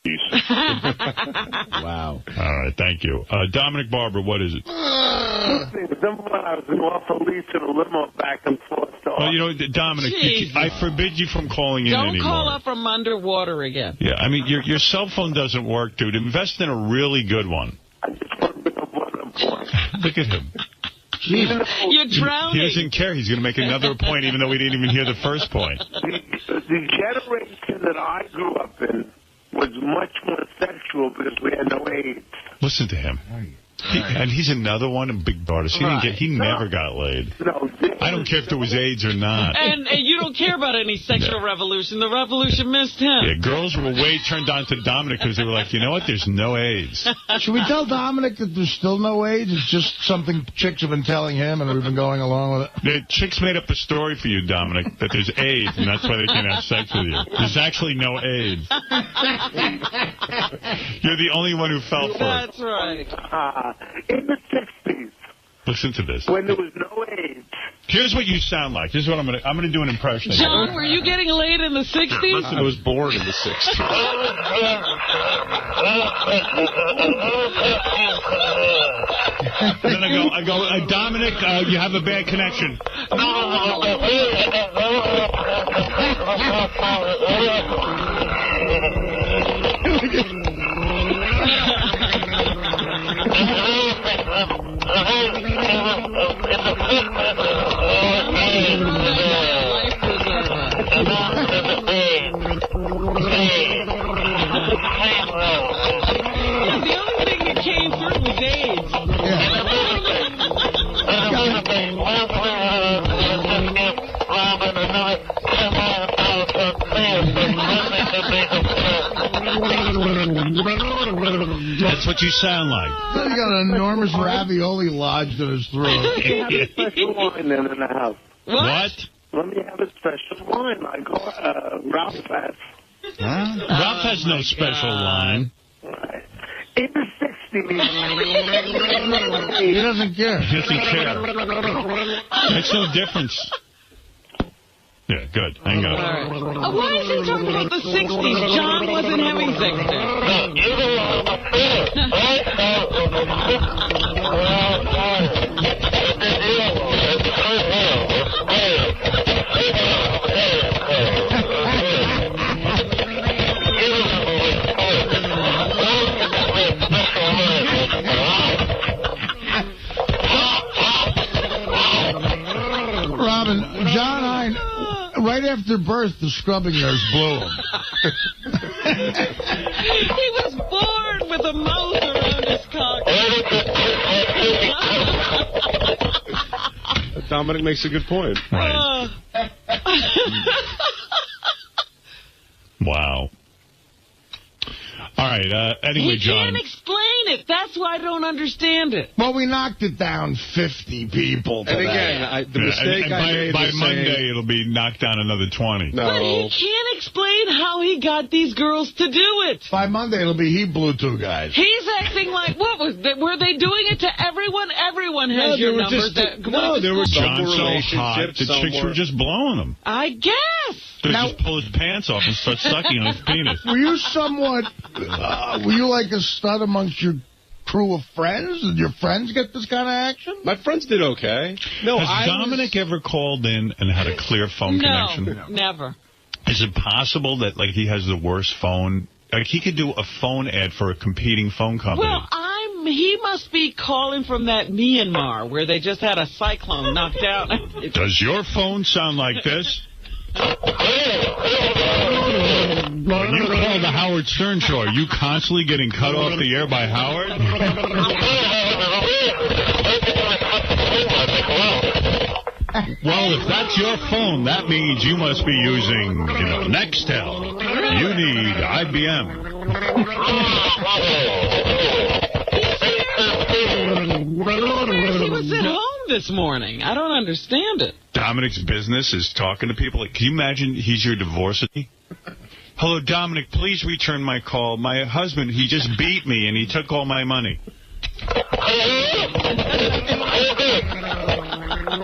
Wow. All right, thank you. Dominic Barber, what is it? Number one, I was in off a lease in a limo back and forth. Well, you know, Dominic, I forbid you from calling in anymore. Don't call up from underwater again. Yeah, I mean, your cell phone doesn't work, dude. Invest in a really good one. I just want to make a one point. Look at him. You're drowning. He doesn't care. He's going to make another point, even though we didn't even hear the first point. The generation that I grew up in was much more sexual because we had no AIDS. Listen to him. And he's another one in big daughters. He never got laid. No, I don't care if there was AIDS or not. And you don't care about any sexual revolution. The revolution missed him. Yeah, girls were way turned on to Dominic because they were like, you know what? There's no AIDS. Should we tell Dominic that there's still no AIDS? It's just something chicks have been telling him, and we've been going along with it. The chicks made up the story for you, Dominic, that there's AIDS, and that's why they can't have sex with you. There's actually no AIDS. You're the only one who fell for it. That's right. In the 60s. Listen to this. When there was no AIDS. Here's what you sound like. This is what I'm gonna do an impression. John, were you getting laid in the 60s? Listen, I was born in the 60s. Then I go, Dominic, you have a bad connection. The only thing that came through was AIDS. That's what you sound like. He's got an enormous ravioli lodged in his throat. Let me have a special wine then in the house. What? Let me have a special wine like Ralph has. Huh? Ralph has no special line. Right. In the 60s. He doesn't care. He doesn't care. Makes no difference. Yeah, good. Hang on. Right. Why is he talking about the 60s? John wasn't having sex Robin, John Hahn, right after birth, the scrubbing nurse blew him. He was born with a mouth around his cock. Dominic makes a good point. Right. Wow. All right. Anyway, John. He can't explain it. That's why I don't understand it. Well, we knocked it down 50 people today. And again, the mistake I made by was Monday, saying, it'll be knocked down another 20. No. But he can't explain how he got these girls to do it. By Monday, it'll be he blew 2 guys. He's acting like, what was that? Were they doing it to everyone? Everyone has your numbers. There were some John's so hot, relationships. the chicks were just blowing him. I guess. They just pull his pants off and start sucking on his penis. Were you somewhat, were you like a stud amongst your crew of friends? Did your friends get this kind of action? My friends did okay. No, Has Dominic ever called in and had a clear phone connection? No, never. Is it possible that, like, he has the worst phone? Like, he could do a phone ad for a competing phone company. Well, he must be calling from that Myanmar where they just had a cyclone knocked out. Does your phone sound like this? When you call the Howard Stern Show, are you constantly getting cut off the air by Howard? Well, if that's your phone, that means you must be using, Nextel. You need IBM. He was at home this morning. I don't understand it. Dominic's business is talking to people. Can you imagine he's your divorce attorney? Hello, Dominic, please return my call. My husband, he just beat me and he took all my money.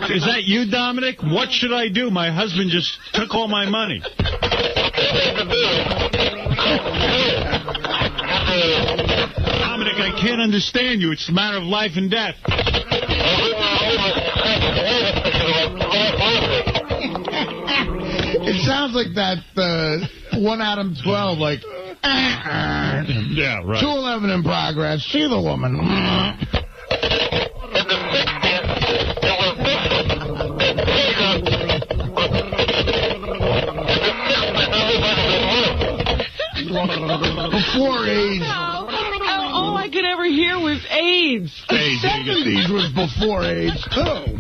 Is that you, Dominic? What should I do? My husband just took all my money. understand you. It's a matter of life and death. It sounds like that 1 Adam 12, like... Yeah, right. 211 in progress. See the woman. Before AIDS. All I could ever hear was AIDS. The 70s was before AIDS, too.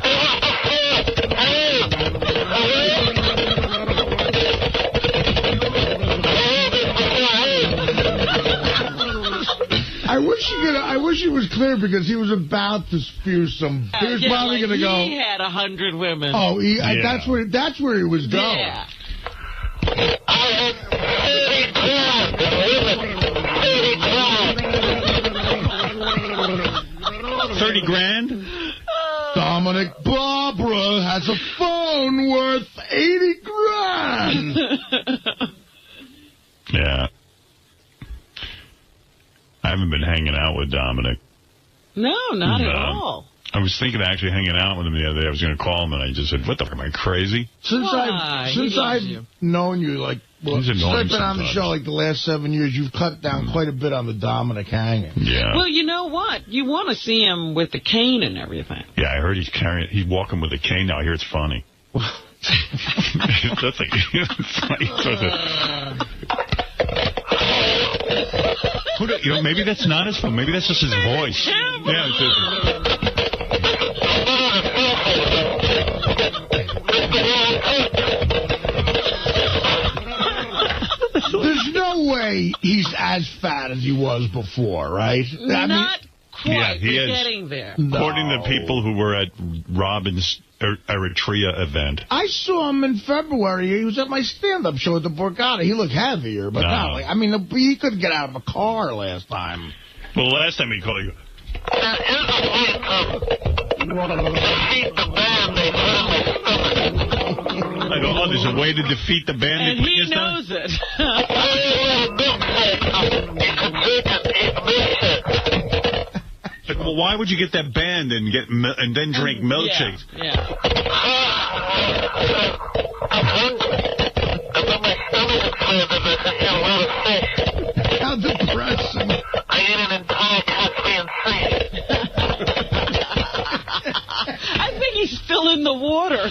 I wish he was clear because he was about to spew some. He was probably going to go. He had 100 women. Oh, that's where he was going. Yeah. 30 grand? Dominic Barbara has a phone worth 80 grand. Yeah. I haven't been hanging out with Dominic. No, not at all. I was thinking of actually hanging out with him the other day. I was going to call him, and I just said, what the fuck, am I crazy? Since I've known you, like, sleeping on the show like the last 7 years, you've cut down quite a bit on the Dominic hanging. Yeah. Well, you know what? You want to see him with the cane and everything. Yeah, I heard he's walking with a cane now. I hear it's funny. That's like, it's funny. Maybe that's not his phone. Maybe that's just his voice. Yeah, it's just... There's no way he's as fat as he was before, right? Not quite. Yeah, he is. Getting there. According to people who were at Robin's Eritrea event. I saw him in February. He was at my stand-up show at the Borgata. He looked heavier, but not like... I mean, he couldn't get out of a car last time. Well, last time he called you... I go, oh, there's a way to defeat the band. And he knows it. Well, why would you get that band and then drink milkshakes? Yeah. How depressing. I ate an entire Caspian Sea. I think he's still in the water.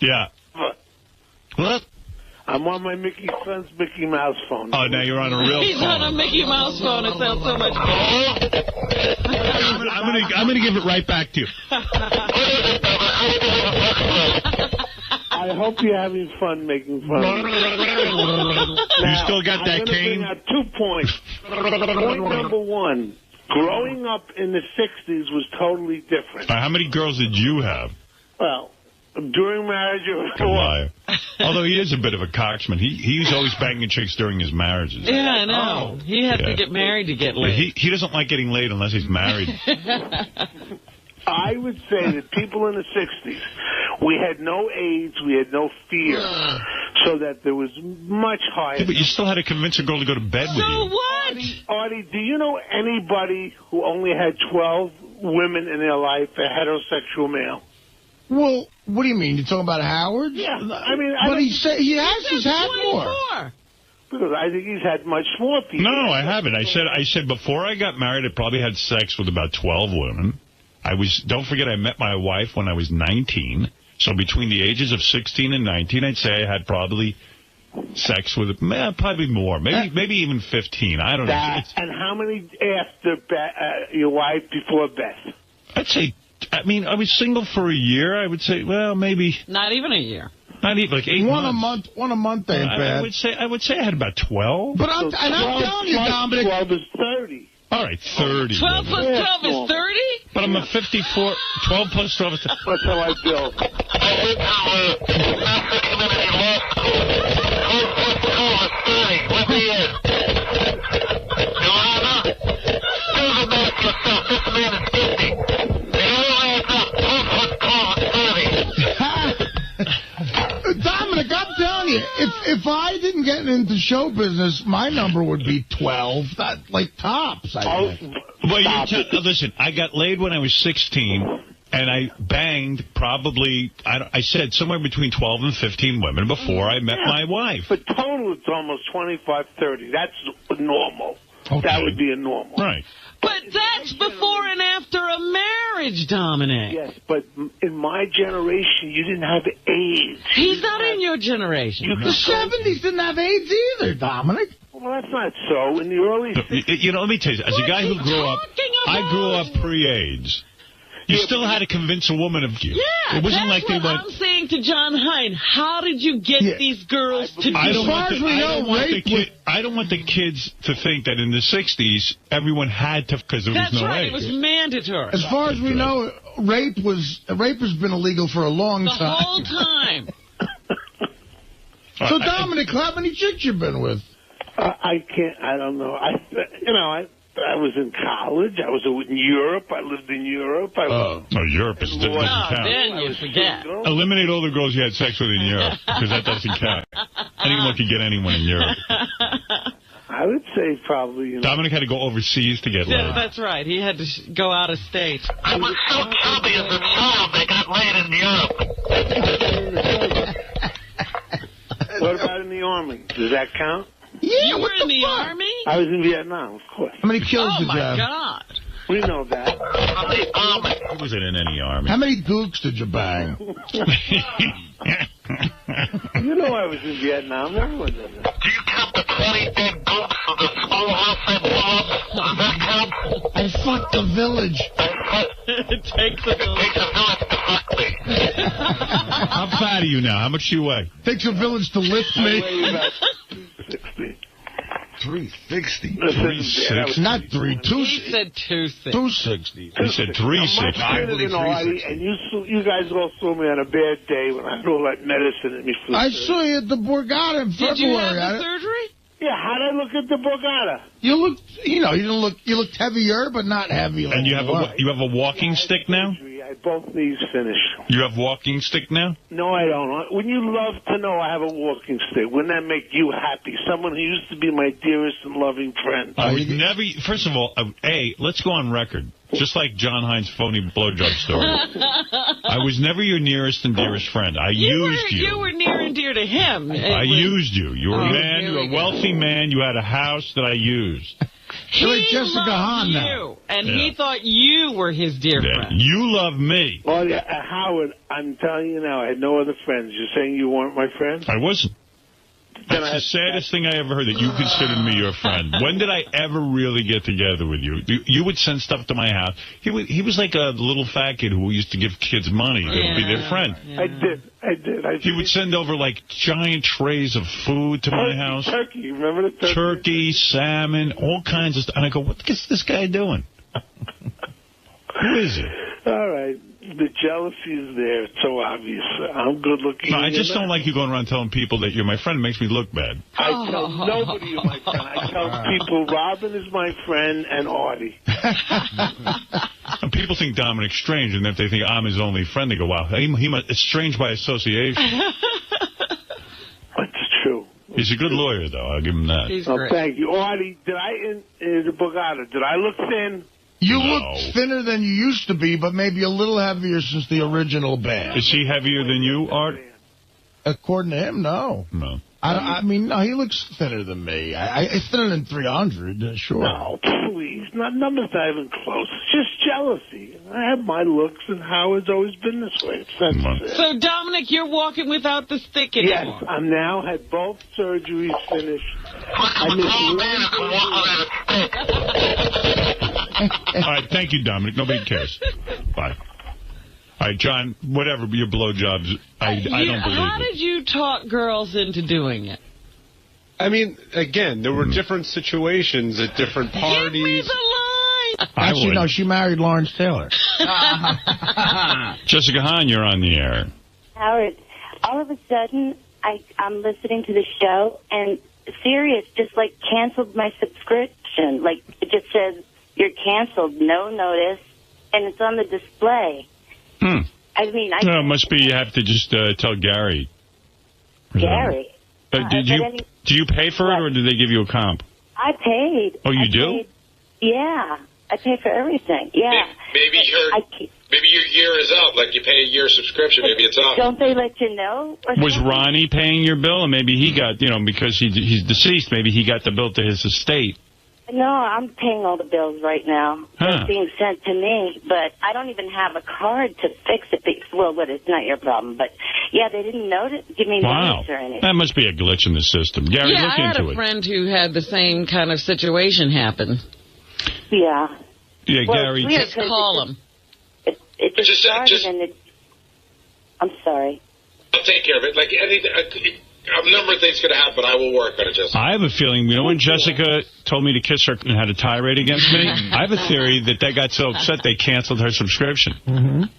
Yeah. What? I'm on my Mickey Son's Mickey Mouse phone. Oh, now you're on a real He's phone. on a Mickey Mouse phone. It sounds so much better. I'm gonna give it right back to you. I hope you're having fun making fun. You still got that cane? I'm going to bring out 2 points. Point number 1, growing up in the 60s was totally different. How many girls did you have? Well, during marriage or liar. Although he is a bit of a cocksman. He's always banging chicks during his marriages. Yeah, I know. He has to get married to get laid. He doesn't like getting laid unless he's married. I would say that people in the 60s, we had no AIDS, we had no fear, so that there was much higher. Yeah, but you still had to convince a girl to go to bed with you. So what? Artie, do you know anybody who only had 12 women in their life, a heterosexual male? Well, what do you mean? You're talking about Howard? Yeah, I mean... But he's had more. Because I think he's had much more people. No, I haven't. I said before I got married, I probably had sex with about 12 women. Don't forget, I met my wife when I was 19. So between the ages of 16 and 19, I'd say I had probably sex with, probably more, maybe even 15. I don't know. And how many after your wife before Beth? I'd say, I was single for a year. I would say, well, maybe. Not even a year. Not even, like 8 months. One a month ain't bad. I would say I had about 12. But I'm telling you, Dominic. 12 is 30. All right, 30. 12 plus 12 is 30? But I'm a 54. 12 plus 12 is 30. That's how I feel. if I didn't get into show business, my number would be 12. That, like, tops, I think. Well, listen, I got laid when I was 16, and I banged probably, I said, somewhere between 12 and 15 women before I met my wife. But total, it's almost 25, 30. That's normal. Okay. That would be a normal. Right. But that's before and after a marriage, Dominic. Yes, but in my generation, you didn't have AIDS. He's not in your generation. The 70s didn't have AIDS either, Dominic. Well, that's not so. In the early 60s... You know, let me tell you, as a guy who grew up, I grew up pre-AIDS. You still had to convince a woman of you. Yeah, it wasn't that's like they what went. I'm saying to John Hahn. How did you get these girls to do I don't it? I don't want the kids to think that in the 60s, everyone had to, because there was no That's right. AIDS. It was mandatory. As far as we know, rape has been illegal for a long time. The whole time. So, Dominic, how many chicks you been with? I don't know. I was in college. I was in Europe. I lived in Europe. Europe doesn't count. Then you forget. Eliminate all the girls you had sex with in Europe, because that doesn't count. Anyone can get anyone in Europe. I would say probably, Dominic had to go overseas to get laid. Yeah, that's right. He had to go out of state. I was so chubby as a child, they got laid in Europe. What about in the Army? Does that count? Yeah, you were in the Army? I was in Vietnam, of course. How many kills did you have? Oh, my God. We know that. He wasn't in any army. How many dukes did you bang? You know I was in Vietnam. Everyone does it. Do you count the 20 dead goops of the schoolhouse they blew up? Does that count? I fucked the village. It takes a village. to fuck me. How fat are you now? How much do you weigh? Takes a village to lift I me. weigh about 260. 360. 360. Not 3. He said 260. 260. He said 360. I'm much than Artie, and you guys all saw me on a bad day when I had all that medicine in me. I saw you at the Borgata in February. Did you have the surgery? Yeah, how'd I look at the Borgata? You looked, you looked heavier, but not heavy. And you have a walking stick now? I had both knees finished. You have walking stick now? No, I don't. Wouldn't you love to know I have a walking stick? Wouldn't that make you happy? Someone who used to be my dearest and loving friend. I would never. First of all, let's go on record. Just like John Hines' phony blowjob story. I was never your nearest and dearest friend. I used you. You were near and dear to him. I used you. You were a man. You were a wealthy man. You had a house that I used. He like Jessica Hahn loved now. you, and he thought you were his dear friend. You love me. Well, Howard, I'm telling you now, I had no other friends. You're saying you weren't my friend? I wasn't. That's the saddest thing I ever heard, that you considered me your friend. When did I ever really get together with you? You would send stuff to my house. He was like a little fat kid who used to give kids money to be their friend. Yeah. I did. He would send over, like, giant trays of food to my house. Turkey, remember the turkey? Turkey, salmon, all kinds of stuff. And I go, what is this guy doing? Who is he? All right. The jealousy is there. It's so obvious. I'm good looking. No, I just don't like you going around telling people that you're my friend. It makes me look bad. I tell nobody you're my friend. I tell people Robin is my friend and Artie. And people think Dominic's strange, and if they think I'm his only friend, they go, wow, it's strange by association. It's true. He's a good lawyer, though. I'll give him that. He's great. Thank you. Artie, did I, in the Borgata, did I look thin? You look thinner than you used to be, but maybe a little heavier since the original band. Is he heavier than you, Art? According to him, no. No. I mean, no, he looks thinner than me. He's thinner than 300, sure. No, please. Numbers not even close. It's just jealousy. I have my looks, and Howard's always been this way. So, Dominic, you're walking without the stick anymore? Yes, I'm now had both surgeries finished. I'm a grown man who can walk without a stick. All right, thank you, Dominic. Nobody cares. Bye. All right, John, whatever your blowjobs, I don't believe it. How did you talk girls into doing it? I mean, again, there were different situations at different parties. Give me the line! Actually, no, she married Lawrence Taylor. Jessica Hahn, you're on the air. Howard, all of a sudden, I'm listening to the show, and Sirius just, like, canceled my subscription. Like, it just says, you're canceled, no notice, and it's on the display. I mean, it must be you have to just tell Gary. Gary? Do you pay for it, or did they give you a comp? I paid. Oh, you do? Yeah, I pay for everything. Yeah. Maybe your year is up. Like you pay a year subscription. Maybe it's up. Don't they let you know? Was Ronnie paying your bill, and maybe he got, because he's deceased, maybe he got the bill to his estate? No, I'm paying all the bills right now. They're being sent to me, but I don't even have a card to fix it. Well, it's not your problem, but yeah, they didn't give me notice or anything. That must be a glitch in the system. Gary, look into it. Yeah, I had a friend who had the same kind of situation happen. Yeah. Yeah, Gary. Just call him. It just started and it... I'm sorry. I'll take care of it. Like anything, a number of things could happen. I will work on it, Jessica. I have a feeling, when Jessica told me to kiss her and had a tirade against me, I have a theory that they got so upset they canceled her subscription.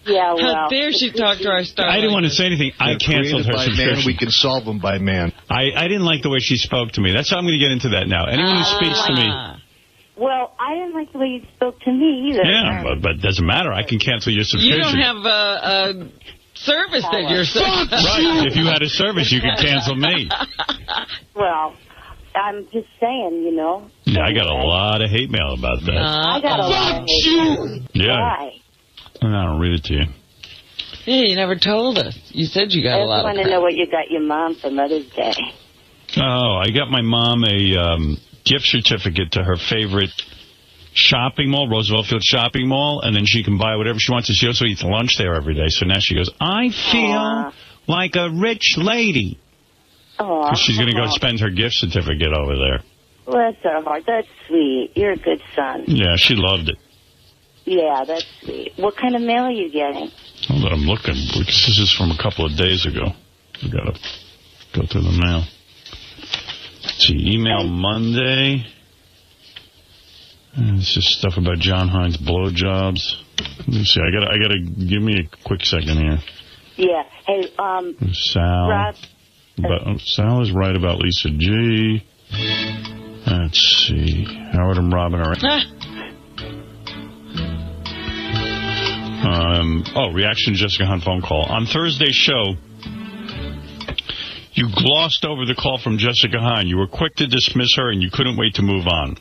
Yeah, well... How dare she talk to our star? I didn't want to say anything. I canceled her subscription. Man, we can solve them by man. I didn't like the way she spoke to me. That's how I'm going to get into that now. Anyone who speaks to me... Well, I didn't like the way you spoke to me either. Yeah, but it doesn't matter. I can cancel your subscription. You don't have a service that you're saying. Right. If you had a service, you could cancel me. Well, I'm just saying, Yeah, I got a lot of hate mail about that. I got a lot of hate mail. Yeah. Why? I'll read it to you. Yeah, you never told us. You said you got a lot of I just want to know what you got your mom for Mother's Day. Oh, I got my mom a gift certificate to her favorite shopping mall, Roosevelt Field Shopping Mall, and then she can buy whatever she wants. She also eats lunch there every day. So now she goes, I feel like a rich lady. Oh, she's going to go spend her gift certificate over there. Bless her heart. That's sweet. You're a good son. Yeah, she loved it. Yeah, that's sweet. What kind of mail are you getting? Hold on, I'm looking. This is from a couple of days ago. We got to go through the mail. Let's see, email Monday. This is stuff about John Hines blowjobs. Let me see. I gotta give me a quick second here. Yeah. Hey, Sal. Rob, Sal is right about Lisa G. Let's see. Howard and Robin are. Reaction to Jessica Hahn phone call. On Thursday's show, you glossed over the call from Jessica Hahn. You were quick to dismiss her, and you couldn't wait to move on.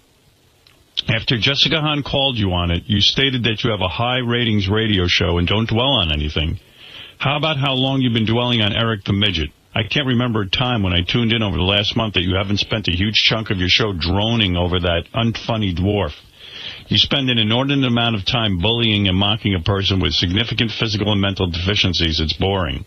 After Jessica Hahn called you on it, you stated that you have a high-ratings radio show and don't dwell on anything. How about how long you've been dwelling on Eric the Midget? I can't remember a time when I tuned in over the last month that you haven't spent a huge chunk of your show droning over that unfunny dwarf. You spend an inordinate amount of time bullying and mocking a person with significant physical and mental deficiencies. It's boring.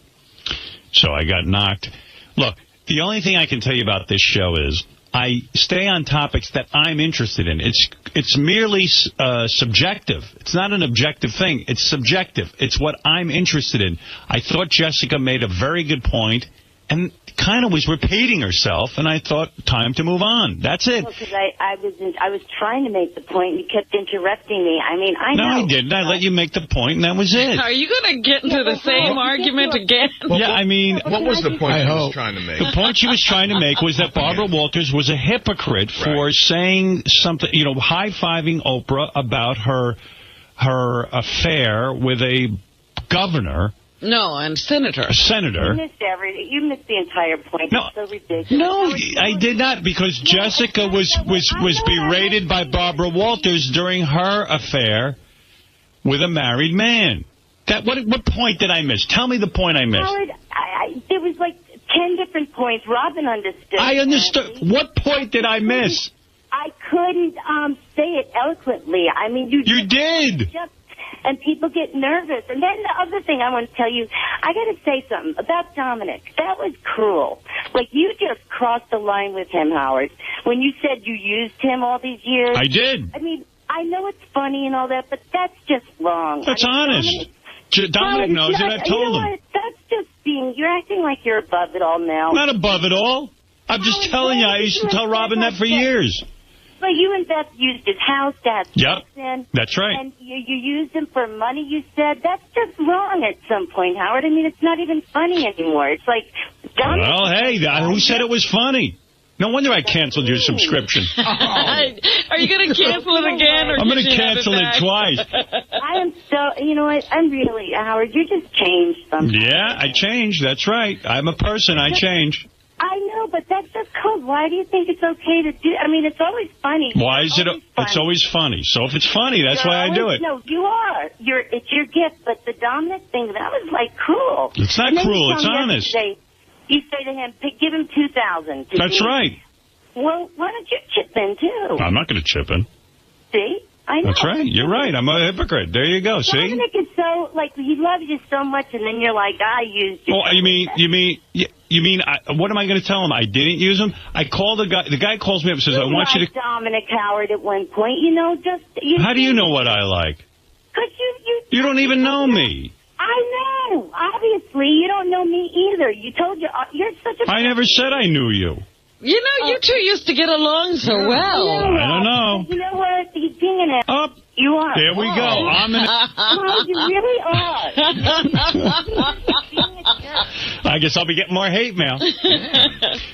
So I got knocked. Look, the only thing I can tell you about this show is I stay on topics that I'm interested in. It's merely subjective. It's not an objective thing. It's subjective. It's what I'm interested in. I thought Jessica made a very good point and kind of was repeating herself, and I thought, time to move on. That's it. Because I was trying to make the point, and you kept interrupting me. I mean, I know. No, I didn't. I let you make the point, and that was it. Are you going to get into the same argument again? Yeah, I mean... What was the point she was trying to make? The point she was trying to make was that Barbara Walters was a hypocrite for saying something, high-fiving Oprah about her affair with a governor. No, and senator. A senator. You missed everything. You missed the entire point. No, it's so ridiculous. No, I did not, because Jessica was berated by Barbara Walters during her affair with a married man. What point did I miss? Tell me the point I missed. Howard, there was like 10 different points. Robin understood. I understood. What point did I miss? I couldn't say it eloquently. I mean, you did. And people get nervous. And then the other thing I want to tell you, I got to say something about Dominic. That was cruel. Like, you just crossed the line with him, Howard, when you said you used him all these years. I did. I mean, I know it's funny and all that, but that's just wrong. That's honest. Dominic knows it. I've told him. That's just you're acting like you're above it all now. I'm not above it all. I'm just telling you, I used to tell Robin that for years. But you and Beth used his house to have sex in. That's right. And you used him for money, you said. That's just wrong at some point, Howard. I mean, it's not even funny anymore. It's like... Well, hey, who said it was funny? No wonder I canceled your subscription. Are you going to cancel it again? Or I'm going to cancel it twice. I am so... You know what? I'm really... Howard, you just changed something. Yeah, I changed. That's right. I'm a person. I change. I know, but that's just cold. Why do you think it's okay to do? I mean, it's always funny. Why is it? It's always funny. So if it's funny, that's why I do it. No, you are. It's your gift. But the Dominic thing, that was like cruel. It's not cruel. It's honest. You say to him, give him $2,000. That's right. Well, why don't you chip in too? I'm not going to chip in. See? I know. That's right. You're right. I'm a hypocrite. There you go. See? Dominic is so, like, he loves you so much, and then you're like, I used you. Oh, you mean, what am I going to tell him? I didn't use him? I called the guy. The guy calls me up and says, I want you to... Dominic Howard at one point, just... How do you know what I like? Because you don't even know me. I know. Obviously, you don't know me either. You told you're such a... I never said I knew you. You know, you two used to get along so well. I don't know. You know what? You're being an ass. You are. There we go. I'm an... No, you really are. I guess I'll be getting more hate mail.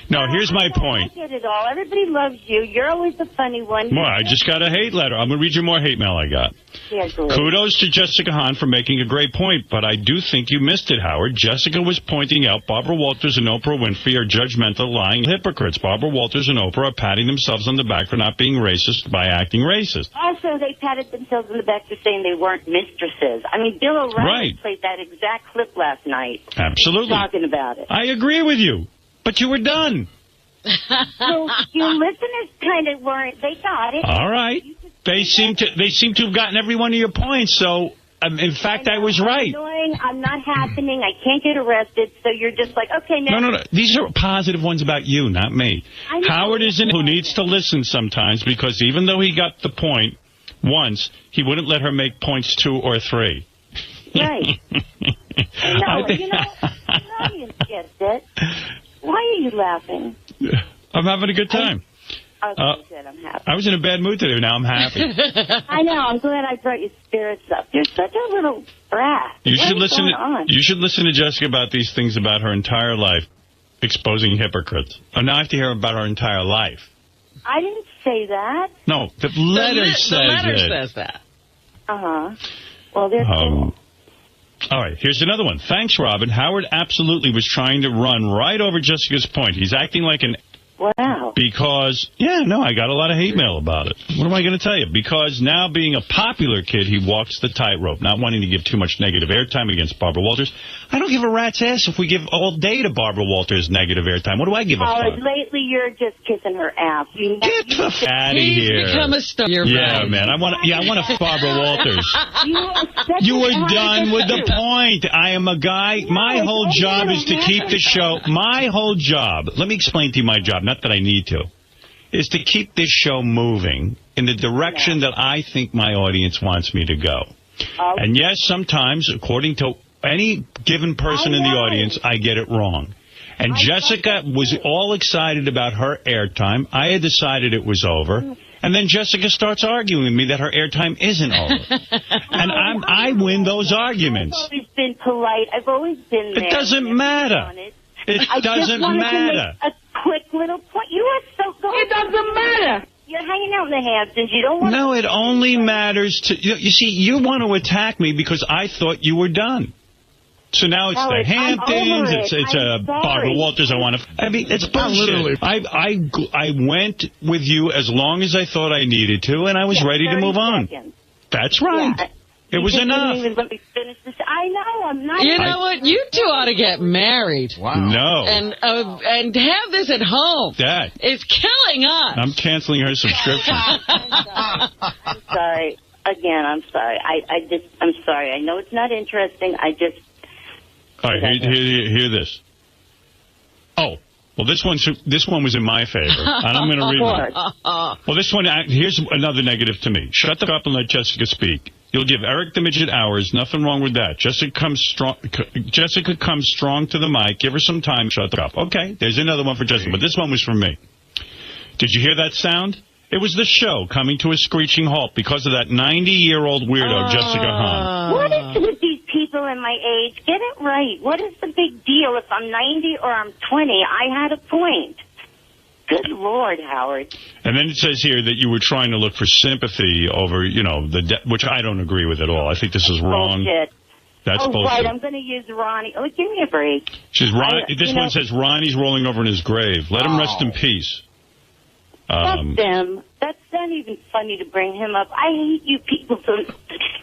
No, here's my point. I get it all. Everybody loves you. You're always the funny one. Well, I just got a hate letter. I'm going to read you more hate mail I got. Yeah, Kudos to Jessica Hahn for making a great point, but I do think you missed it, Howard. Jessica was pointing out Barbara Walters and Oprah Winfrey are judgmental, lying hypocrites. Barbara Walters and Oprah are patting themselves on the back for not being racist by acting racist. Also, they patted themselves on the back for saying they weren't mistresses. I mean, Bill O'Reilly played that exact clip last night. Absolutely. Talking about it. I agree with you, but you were done. So your listeners kind of weren't. They got it. All right. They seem to have gotten every one of your points. So, in fact, I was right. I'm not happening. I can't get arrested. So you're just like, okay, now. No. These are positive ones about you, not me. Howard isn't who needs to listen sometimes, because even though he got the point once, he wouldn't let her make points 2 or 3. Right. No, you guessed it. Why are you laughing? I'm having a good time. Okay, good. I'm happy. I was in a bad mood today. Now I'm happy. I know. I'm glad I brought your spirits up. You're such a little brat. You should listen to Jessica about these things about her entire life, exposing hypocrites. Oh, now I have to hear about her entire life. I didn't say that. No, the letter says that. Uh-huh. Well, they're cool. All right, here's another one. Thanks, Robin. Howard absolutely was trying to run right over Jessica's point. He's acting like an... Wow. Because, I got a lot of hate mail about it. What am I going to tell you? Because now being a popular kid, he walks the tightrope, not wanting to give too much negative airtime against Barbara Walters. I don't give a rat's ass if we give all day to Barbara Walters negative airtime. What do I give a fuck? Lately, you're just kissing her ass. Get the f*** out of here. He's become a star. Man. I want to Barbara Walters. You were done with the point. I am a guy. My whole job is to keep the show. My whole job. Let me explain to you my job. Not that I need to. Is to keep this show moving in the direction that I think my audience wants me to go. And yes, sometimes, according to any given person in the audience, I get it wrong. And Jessica was all excited about her airtime. I had decided it was over. And then Jessica starts arguing with me that her airtime isn't over. And I win those arguments. I've always been polite. I've always been there. It doesn't matter. It doesn't matter. A quick little point. You are so good. It doesn't matter. You're hanging out in the Hamptons. You don't want No, it only matters to... You see, you want to attack me because I thought you were done. So now it's the Hamptons, it's Barbara Walters. I mean, it's bullshit. I went with you as long as I thought I needed to, and I was ready to move on. That's right. Yeah. It was enough. Didn't even let me finish this. I know, I'm not... You know what? You two ought to get married. Wow. No. And have this at home. That. It's killing us. I'm canceling her subscription. I'm sorry. Again, I'm sorry. I'm sorry. I know it's not interesting. All right, hear this. Oh, well, this one was in my favor, and I'm going to read it. Well, this one, here's another negative to me. Shut the fuck up and let Jessica speak. You'll give Eric the Midget hours. Nothing wrong with that. Jessica comes strong to the mic. Give her some time. Shut the fuck up. Okay, there's another one for Jessica, but this one was from me. Did you hear that sound? It was the show coming to a screeching halt because of that 90-year-old weirdo, Jessica Hahn. What is with these people in my age? Get it right. What is the big deal? If I'm 90 or I'm 20, I had a point. Good Lord, Howard. And then it says here that you were trying to look for sympathy over, which I don't agree with at all. I think this is wrong. Bullshit. That's oh, bullshit. right. I'm going to use Ronnie. Oh, give me a break. This one says Ronnie's rolling over in his grave. Let him rest in peace. Fuck them. That's not even funny to bring him up. I hate you people. So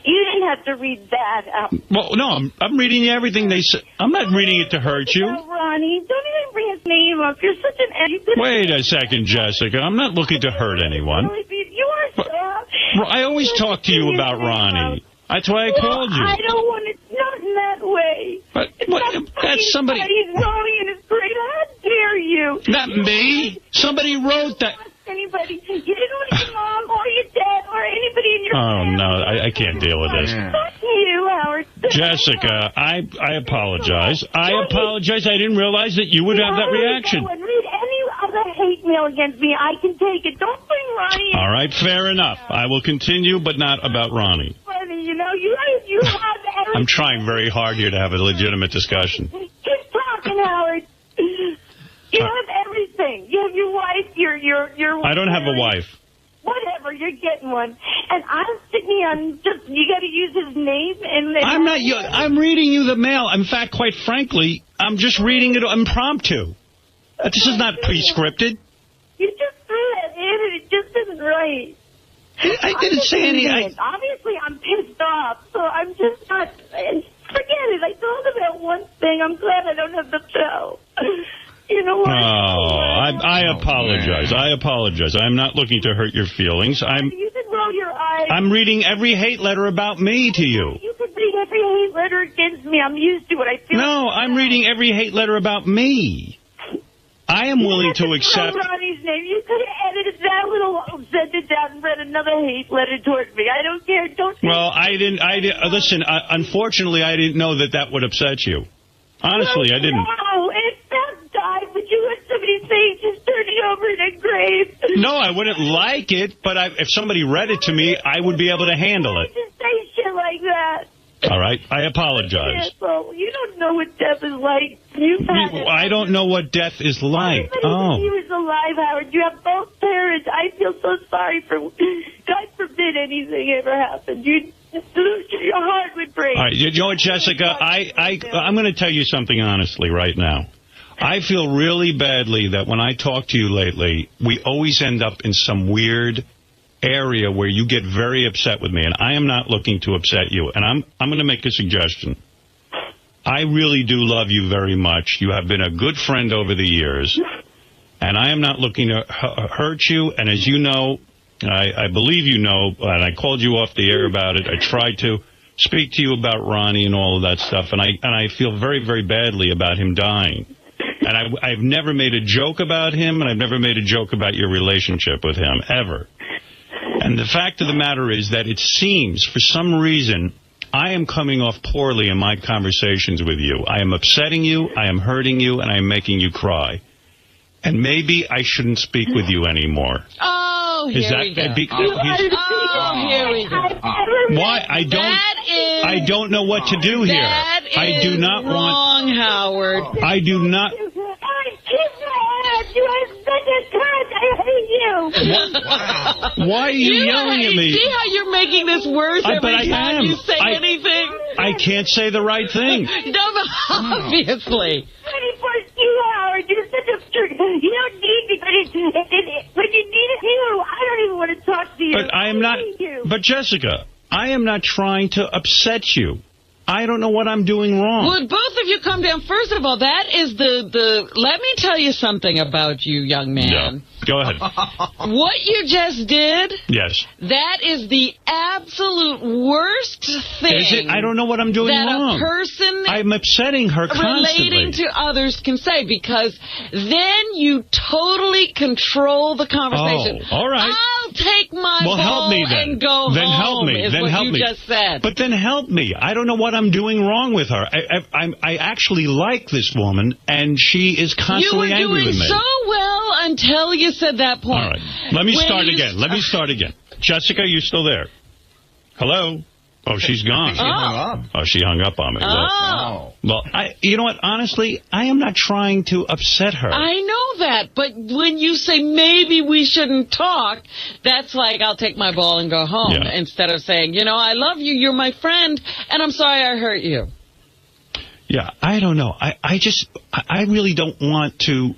you didn't have to read that. Well, no, I'm reading everything they say. I'm not reading it to hurt you. No, Ronnie, don't even bring his name up. You're such an... Wait a second, Jessica. I'm not looking to hurt anyone. You are so... I always talk to you about Ronnie. That's why I called you. I don't want it. Not in that way. But that's somebody... He's rolling in his grave. How dare you? Not me. Somebody wrote that. Anybody. You didn't want your mom or your dad or anybody in your family. No, I can't deal with this. Fuck you, Howard. Jessica, I apologize. I apologize. I didn't realize that you would have that reaction. Read any other hate mail against me. I can take it. Don't bring Ronnie in. All right, fair enough. I will continue, but not about Ronnie. You know, you have everything. I'm trying very hard here to have a legitimate discussion. Keep talking, Howard. You have everything. You have your wife, your I don't have a wife. Whatever, you're getting one. And I'm sitting here on just, you got to use his name. I'm reading you the mail. In fact, quite frankly, I'm just reading it impromptu. This is not pre-scripted. You just threw that in and it just isn't right. I didn't say anything. Obviously, I'm pissed off, so I'm just not... Forget it. I told about one thing. I'm glad I don't have the show. You know what? I apologize. I apologize. I'm not looking to hurt your feelings. You can roll your eyes. I'm reading every hate letter about me to you. You can read every hate letter against me. I'm used to it. I feel No, I'm reading every hate letter about me. I am willing to accept... Ronnie's name. You could have edited that little, sent it down and read another hate letter towards me. I don't care. Well, I didn't listen, unfortunately, I didn't know that would upset you. Honestly, I didn't. No, it felt died, but you heard somebody say just turn it over in a grave. No, I wouldn't like it, but if somebody read it to me, I would be able to handle it. Just say shit like that. All right, I apologize. You don't know what death is like. I don't know what death is like. Everybody he was alive, Howard. You have both parents. I feel so sorry for... God forbid anything ever happened. Your heart would break. All right, you know what, Jessica? I'm going to tell you something honestly right now. I feel really badly that when I talk to you lately, we always end up in some weird area where you get very upset with me, and I am not looking to upset you. And I'm going to make a suggestion. I really do love you very much. You have been a good friend over the years, and I am not looking to hurt you. And as you know, I believe you know, and I called you off the air about it. I tried to speak to you about Ronnie and all of that stuff, and I feel very, very badly about him dying. And I've never made a joke about him, and I've never made a joke about your relationship with him, ever. And the fact of the matter is that it seems, for some reason, I am coming off poorly in my conversations with you. I am upsetting you, I am hurting you, and I am making you cry. And maybe I shouldn't speak with you anymore. Oh, here we go. Here we go. Why? I don't know what to do here. I do not wrong, Howard. I do not... You are such a cunt. I hate you. Wow. Why are you yelling at me? See how you're making this worse every time you say anything? I can't say the right thing. No, obviously. You, Howard, you're such a... You don't need me, but you need you. I don't even want to talk to you. But I am not... But, Jessica, I am not trying to upset you. I don't know what I'm doing wrong. Would both of you come down? First of all, that is the let me tell you something about you, young man. Yeah. Go ahead. What you just did, yes, that is the absolute worst thing. Is it? I don't know what I'm doing wrong. That a person I'm upsetting her constantly. Relating to others can say, because then you totally control the conversation. Oh, all right. I'll take my help me then. And go then home. Help me. Is then what help you me. Just said. But then help me. I don't know what I'm doing wrong with her. I actually like this woman, and she is constantly angry with me. You were doing so well until you said that point. All right. Let me start again. Let me start again. Jessica, you still there? Hello? Oh, she's gone. She hung up. Oh, she hung up on me. Oh. Well, you know what? Honestly, I am not trying to upset her. I know that, but when you say maybe we shouldn't talk, that's like I'll take my ball and go home instead of saying, you know, I love you, you're my friend, and I'm sorry I hurt you. Yeah, I don't know. I really don't want to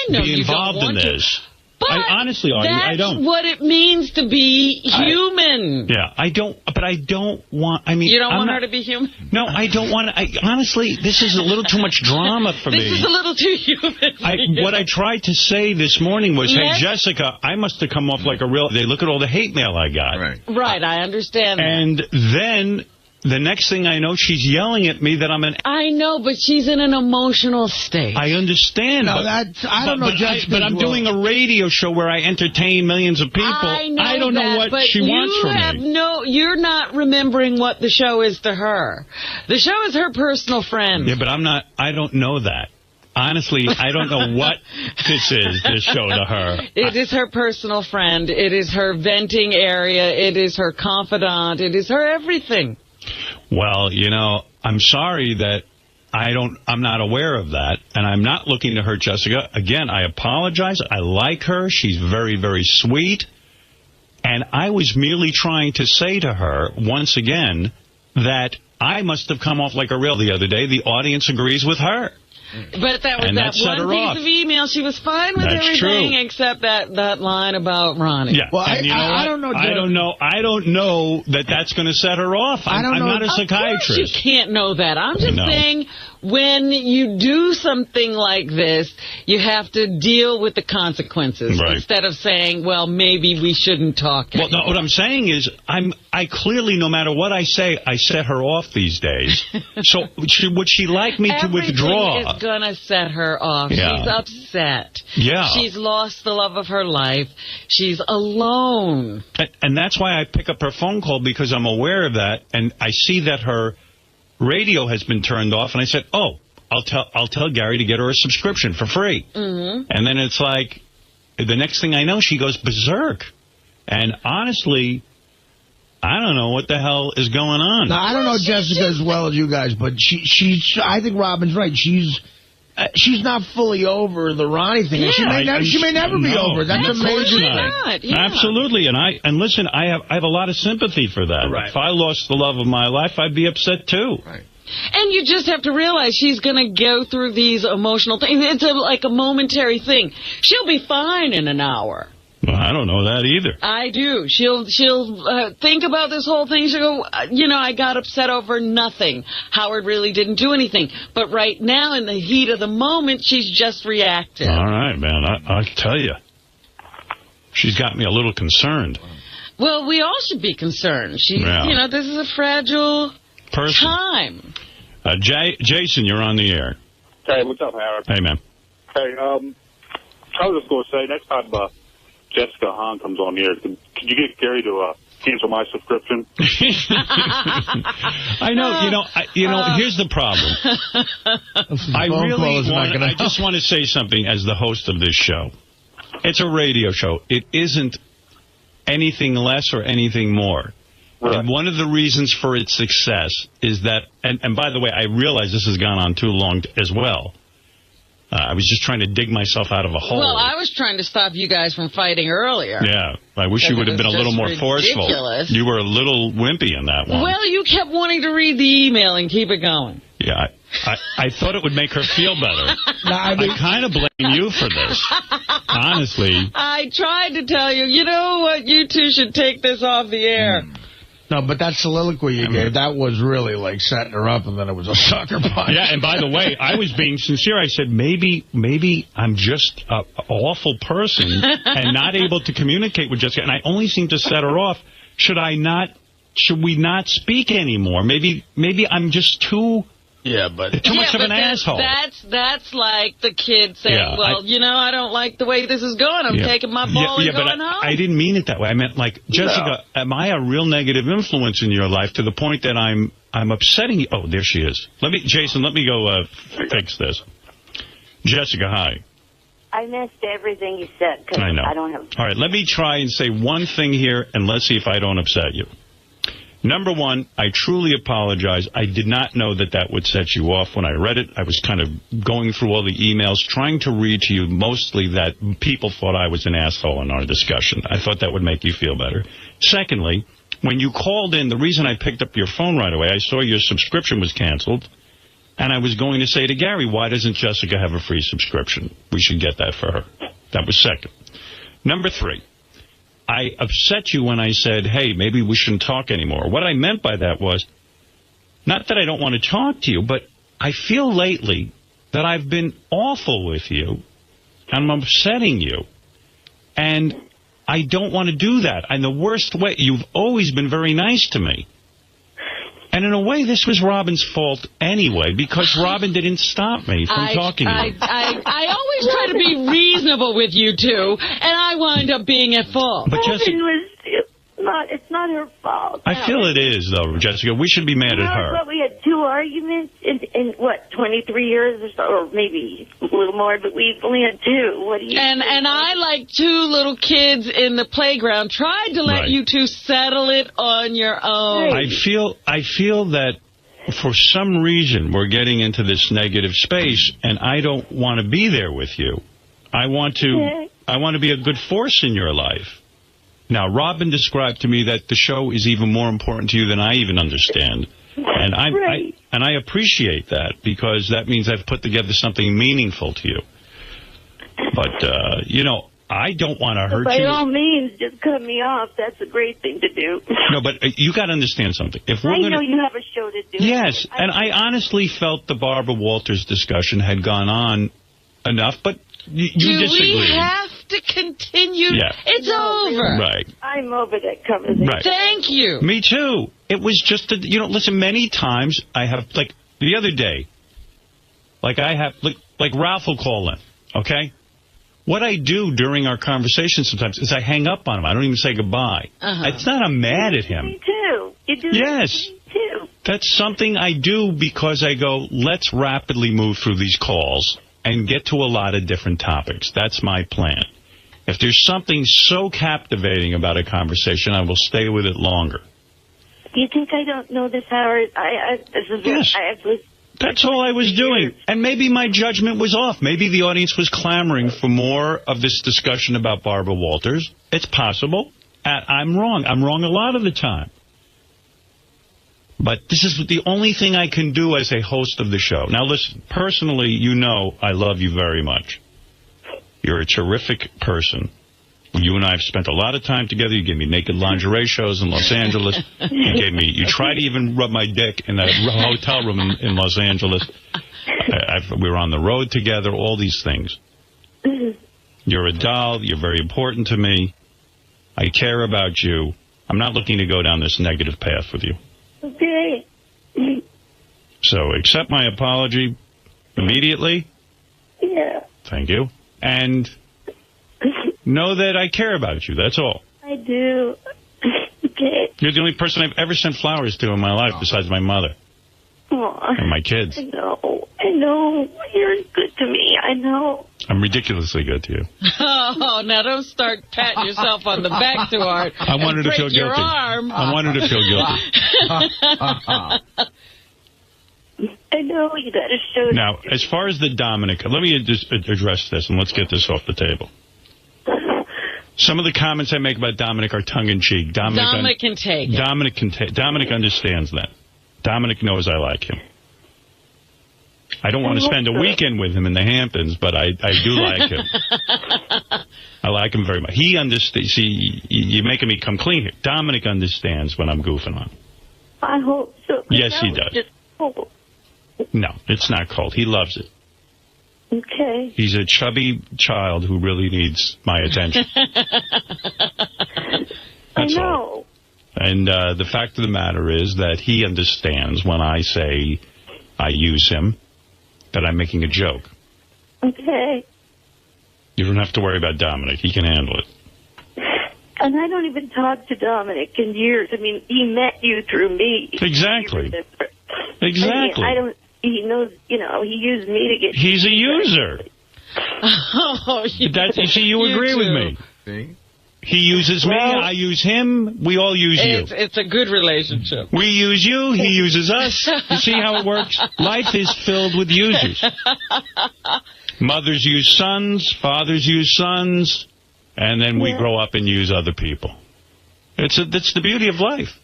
be involved in this. But honestly, Artie, I don't. That's what it means to be human. Yeah, I don't want, You don't want her to be human? No, I don't want to. Honestly, this is a little too much drama for me. This is a little too human. What I tried to say this morning was, hey, Jessica, I must have come off like a real, they look at all the hate mail I got. Right, I understand that. And then the next thing I know, she's yelling at me that I'm an... I know, but she's in an emotional state. I understand. No, I don't know, but I'm doing a radio show where I entertain millions of people. I don't know what she wants from me. You're not remembering what the show is to her. The show is her personal friend. Yeah, but I don't know that. Honestly, I don't know what this show to her. It is her personal friend. It is her venting area. It is her confidant. It is her everything. Well, you know, I'm sorry that I'm not aware of that, and I'm not looking to hurt Jessica. Again, I apologize. I like her. She's very, very sweet. And I was merely trying to say to her, once again, that I must have come off like a real the other day. The audience agrees with her. But that was that one piece of email. She was fine with everything except that line about Ronnie. Yeah. Well, I don't know. I don't know that that's going to set her off. I'm not a psychiatrist. Of course you can't know that. I'm just saying, when you do something like this, you have to deal with the consequences instead of saying, well, maybe we shouldn't talk anymore. Well, no, what I'm saying is, I clearly, no matter what I say, I set her off these days. So would she like me to withdraw? Everything is going to set her off. Yeah. She's upset. Yeah. She's lost the love of her life. She's alone. And that's why I pick up her phone call, because I'm aware of that, and I see that her radio has been turned off, and I said, oh, I'll tell Gary to get her a subscription for free. And then it's like, the next thing I know, she goes berserk. And honestly, I don't know what the hell is going on. Now, I don't know Jessica as well as you guys, but I think Robin's right. She's not fully over the Ronnie thing. Yeah. She may never be over. That's a major thing. Yeah. Absolutely. And listen, I have a lot of sympathy for that. Right. If I lost the love of my life, I'd be upset too. Right. And you just have to realize she's going to go through these emotional things. It's like a momentary thing. She'll be fine in an hour. Well, I don't know that either. I do. She'll think about this whole thing. She'll go, I got upset over nothing. Howard really didn't do anything. But right now, in the heat of the moment, she's just reactive. All right, man. I'll tell you. She's got me a little concerned. Well, we all should be concerned. This is a fragile time. Jason, you're on the air. Hey, what's up, Howard? Hey, man. Hey, I was just going to say, next time Jessica Hahn comes on here, can you get Gary to cancel my subscription? I know. Here's the problem. I just want to say something as the host of this show. It's a radio show. It isn't anything less or anything more. Right. And one of the reasons for its success is that, and by the way, I realize this has gone on too long as well. I was just trying to dig myself out of a hole. Well, I was trying to stop you guys from fighting earlier. Yeah, I wish you would have been a little more forceful. You were a little wimpy in that one. Well, you kept wanting to read the email and keep it going. Yeah, I thought it would make her feel better. I kind of blame you for this, honestly. I tried to tell you, you know what, you two should take this off the air. No, but that soliloquy you gave, that was really like setting her up, and then it was a sucker punch. Yeah, and by the way, I was being sincere. I said, maybe I'm just an awful person and not able to communicate with Jessica, and I only seem to set her off. Should we not speak anymore? Maybe I'm just too... Yeah, but too much of an asshole. That's like the kid saying, I don't like the way this is going. I'm taking my ball and going home. I didn't mean it that way. I meant, like, Jessica, am I a real negative influence in your life to the point that I'm upsetting you? Oh, there she is. Jason, let me go fix this. Jessica, hi. I missed everything you said because I don't have... All right, let me try and say one thing here, and let's see if I don't upset you. Number one, I truly apologize. I did not know that that would set you off when I read it. I was kind of going through all the emails, trying to read to you mostly that people thought I was an asshole in our discussion. I thought that would make you feel better. Secondly, when you called in, the reason I picked up your phone right away, I saw your subscription was canceled, and I was going to say to Gary, why doesn't Jessica have a free subscription? We should get that for her. That was second. Number three. I upset you when I said, hey, maybe we shouldn't talk anymore. What I meant by that was, not that I don't want to talk to you, but I feel lately that I've been awful with you, and I'm upsetting you, and I don't want to do that. And the worst way, you've always been very nice to me. And in a way, this was Robin's fault anyway, because Robin didn't stop me from talking to you. I always try to be reasonable with you two, and I wind up being at fault. But Jessica, it's not her fault. I feel it is, though, Jessica. We should be mad at her. But we had 2 arguments in what, 23 years or so, or maybe a little more, but we've only had 2. What do you think? And I, like 2 little kids in the playground, tried to let you two settle it on your own. I feel that for some reason we're getting into this negative space, and I don't want to be there with you. I want to be a good force in your life. Now, Robin described to me that the show is even more important to you than I even understand. And I appreciate that, because that means I've put together something meaningful to you. But, you know, I don't want to hurt you. By all means, just cut me off. That's a great thing to do. No, but you got to understand something. If we're I know you have a show to do. Yes, and I honestly felt the Barbara Walters discussion had gone on enough, but you disagree. Do we have to continue? Yeah. It's over. Right. I'm over that conversation. Right. Thank you. Me too. It was just, listen, many times I have, like, the other day, like Ralph will call in, okay? What I do during our conversation sometimes is I hang up on him. I don't even say goodbye. It's not I'm mad at him. Me too. You do yes. Me too. That's something I do because I go, let's rapidly move through these calls and get to a lot of different topics. That's my plan. If there's something so captivating about a conversation, I will stay with it longer. Do you think I don't know this, Howard? Yes. That's all I was doing. And maybe my judgment was off. Maybe the audience was clamoring for more of this discussion about Barbara Walters. It's possible. I'm wrong. I'm wrong a lot of the time. But this is the only thing I can do as a host of the show. Now, listen, personally, you know I love you very much. You're a terrific person. You and I have spent a lot of time together. You gave me naked lingerie shows in Los Angeles. You tried to even rub my dick in that hotel room in Los Angeles. We were on the road together, all these things. You're a doll. You're very important to me. I care about you. I'm not looking to go down this negative path with you. Okay. So accept my apology immediately. Yeah. Thank you. And know that I care about you. That's all. I do. Okay. You're the only person I've ever sent flowers to in my life besides my mother. Aww. And my kids. I know. You're good to me. I know. I'm ridiculously good to you. Oh, now don't start patting yourself on the back too hard. I wanted to feel guilty. I wanted to feel guilty. I know. You got to show. Now, as far as the Dominic, let me just address this, and let's get this off the table. Some of the comments I make about Dominic are tongue-in-cheek. Dominic can take it. Dominic understands that. Dominic knows I like him. I don't want to spend a weekend with him in the Hamptons, but I do like him. I like him very much. He understands. See, you're making me come clean here. Dominic understands when I'm goofing on. I hope so. Yes, he does. Just cold. No, it's not cold. He loves it. Okay. He's a chubby child who really needs my attention. That's I know. all. And the fact of the matter is that he understands when I say I use him, that I'm making a joke. Okay. You don't have to worry about Dominic. He can handle it. And I don't even talk to Dominic in years. I mean, he met you through me. Exactly. Exactly. I don't. He knows. You know, he used me to get. He's a user. Oh, You agree with me. He uses me, I use him, we all use you. It's a good relationship. We use you, he uses us. You see how it works? Life is filled with users. Mothers use sons, fathers use sons, and then we grow up and use other people. It's the beauty of life.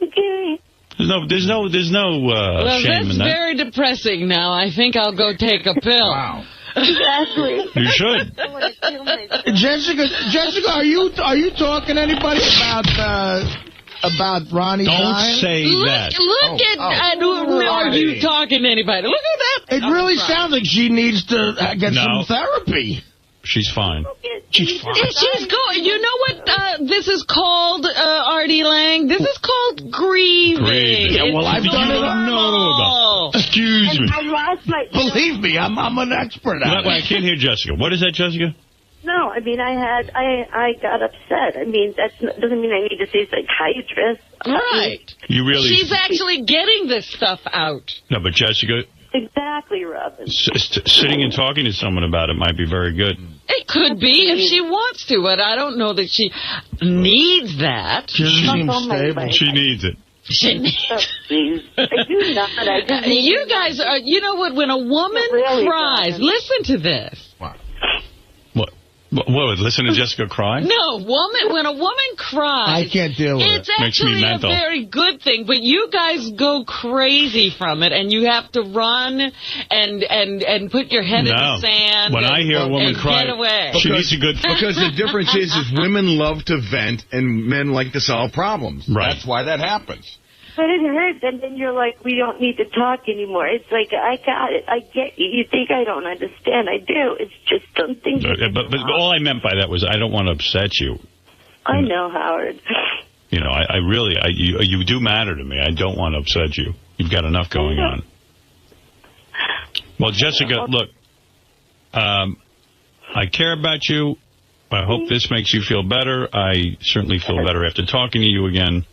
Okay. There's no shame in that. That's very depressing now. I think I'll go take a pill. Wow. Exactly. You should. I want to kill myself. Jessica, are you talking to anybody about Ronnie Don't dying? say that. Look at who are you talking to anybody? Look at that. It really sounds like she needs to get some therapy. She's fine. She's fine. She's going. You know what this is called, Artie Lange? This is called grieving. Yeah, well, I've done it. No. Excuse me. I lost my... Believe me, I'm an expert at it. I can't hear Jessica. What is that, Jessica? No, I mean, I got upset. I mean, doesn't mean I need to see a psychiatrist. Right. You really... She's actually getting this stuff out. No, but Jessica... Exactly, Robin. Sitting and talking to someone about it might be very good. It could be if she wants to, but I don't know that she needs that. She seems stable. She needs it. Please. I do not. You guys are, you know what, when a woman cries, listen to this. What? What, listen to Jessica cry? No, when a woman cries, I can't deal with it's it. actually a very good thing, but you guys go crazy from it, and you have to run and put your head in the sand. When I hear a woman cry, get away. she needs a good... Because the difference is women love to vent and men like to solve problems. Right. That's why that happens. But it hurts, and then you're like, we don't need to talk anymore. It's like, I got it. I get you. You think I don't understand. I do. It's just something. But all I meant by that was I don't want to upset you. I know, Howard. You know, I really, you do matter to me. I don't want to upset you. You've got enough going on. Well, Jessica, look, I care about you. I hope this makes you feel better. I certainly feel better after talking to you again.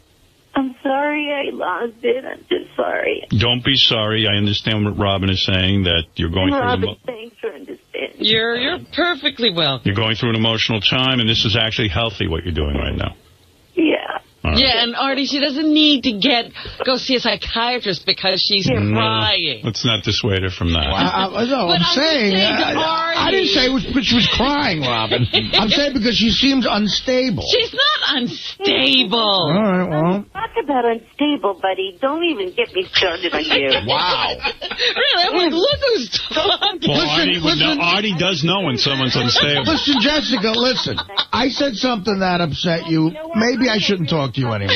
I'm sorry I lost it. I'm just sorry. Don't be sorry. I understand what Robin is saying, that you're going Robin, thanks for understanding. You're perfectly welcome. You're going through an emotional time, and this is actually healthy, what you're doing right now. Yeah. Right. Yeah, and Artie, she doesn't need to go see a psychiatrist because she's crying. Let's not dissuade her from that. I'm saying I didn't say it was because she was crying, Robin. I'm saying because she seems unstable. She's not unstable. All right, well. Talk about unstable, buddy. Don't even get me started on you. Wow. Really? I'm like, look who's talking. Well, Artie does know when someone's unstable. Listen, Jessica, listen. I said something that upset you. Maybe I shouldn't talk to you anymore.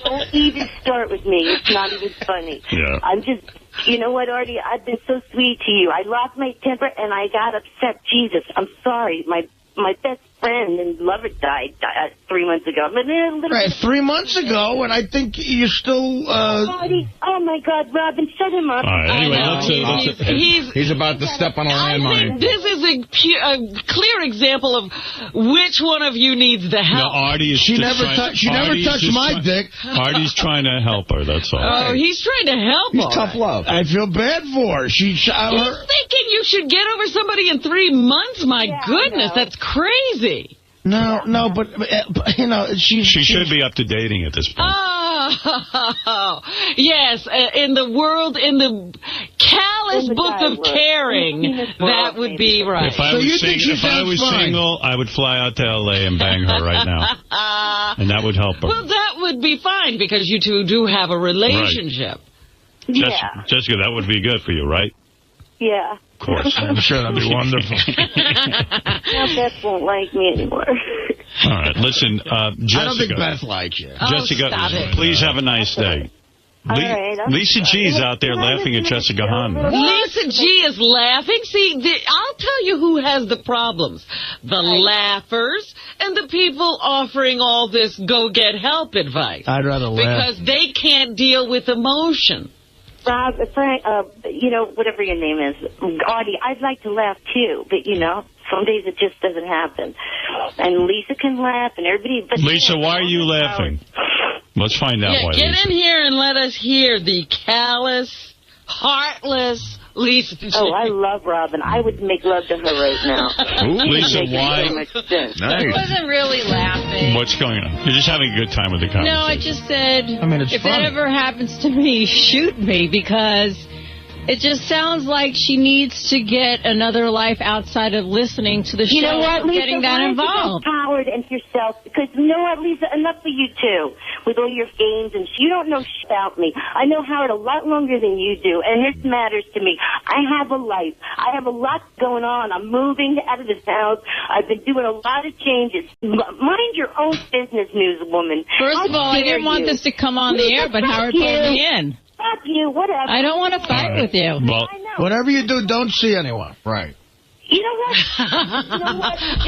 Don't even start with me. It's not even funny. Yeah. I'm just, you know what, Artie? I've been so sweet to you. I lost my temper and I got upset. Jesus, I'm sorry. My best friend and lover died 3 months ago. Right, 3 months ago, and I think you're still... Artie, oh, my God, Robin, shut him up. All right, anyway, he's about to step on a landmine. This is a clear example of which one of you needs the help. No, Artie is She never touched my dick. Artie's trying to help her, that's all. Oh, he's trying to help her. He's tough love. I feel bad for her. He's thinking you should get over somebody in 3 months? My goodness, that's crazy. No, but you know, she should be up to dating at this point. Oh, yes, in the callous book of caring, that would be right. If I was single, I would fly out to L.A. and bang her right now. And that would help her. Well, that would be fine, because you two do have a relationship. Right. Yeah. Jessica, that would be good for you, right? Yeah. Of course. I'm sure that'd be wonderful. Now Beth won't like me anymore. All right, listen, Jessica. I don't think Beth likes you. Jessica, please have a nice day. All right, Lisa G is out there laughing at Jessica Hahn. Lisa G is laughing. See, I'll tell you who has the problems. The laughers and the people offering all this go-get-help advice. I'd rather laugh. Because they can't deal with emotion. Rob, Frank, you know, whatever your name is, Artie, I'd like to laugh too, but, you know, some days it just doesn't happen. And Lisa can laugh, and everybody... But Lisa, why are you laughing? Let's find out why, Get Lisa. in here and let us hear the callous, heartless, Lisa. Oh, I love Robin. I would make love to her right now. Ooh, Lisa, why? Nice. I wasn't really laughing. What's going on? You're just having a good time with the conversation. No, I just said, it's if funny. that ever happens to me, shoot me, because it just sounds like she needs to get another life outside of listening to the show. You know what, Lisa? Getting that involved. Howard and yourself, because you know what, Lisa? Enough of you two with all your games, and you don't know shit about me. I know Howard a lot longer than you do, and this matters to me. I have a life. I have a lot going on. I'm moving out of this house. I've been doing a lot of changes. Mind your own business, newswoman. First of all, I didn't want this to come on the air, but Howard pulled me in. Fuck you, whatever. I don't want to fight with you. Well, whatever you do, don't see anyone. Right. You know what?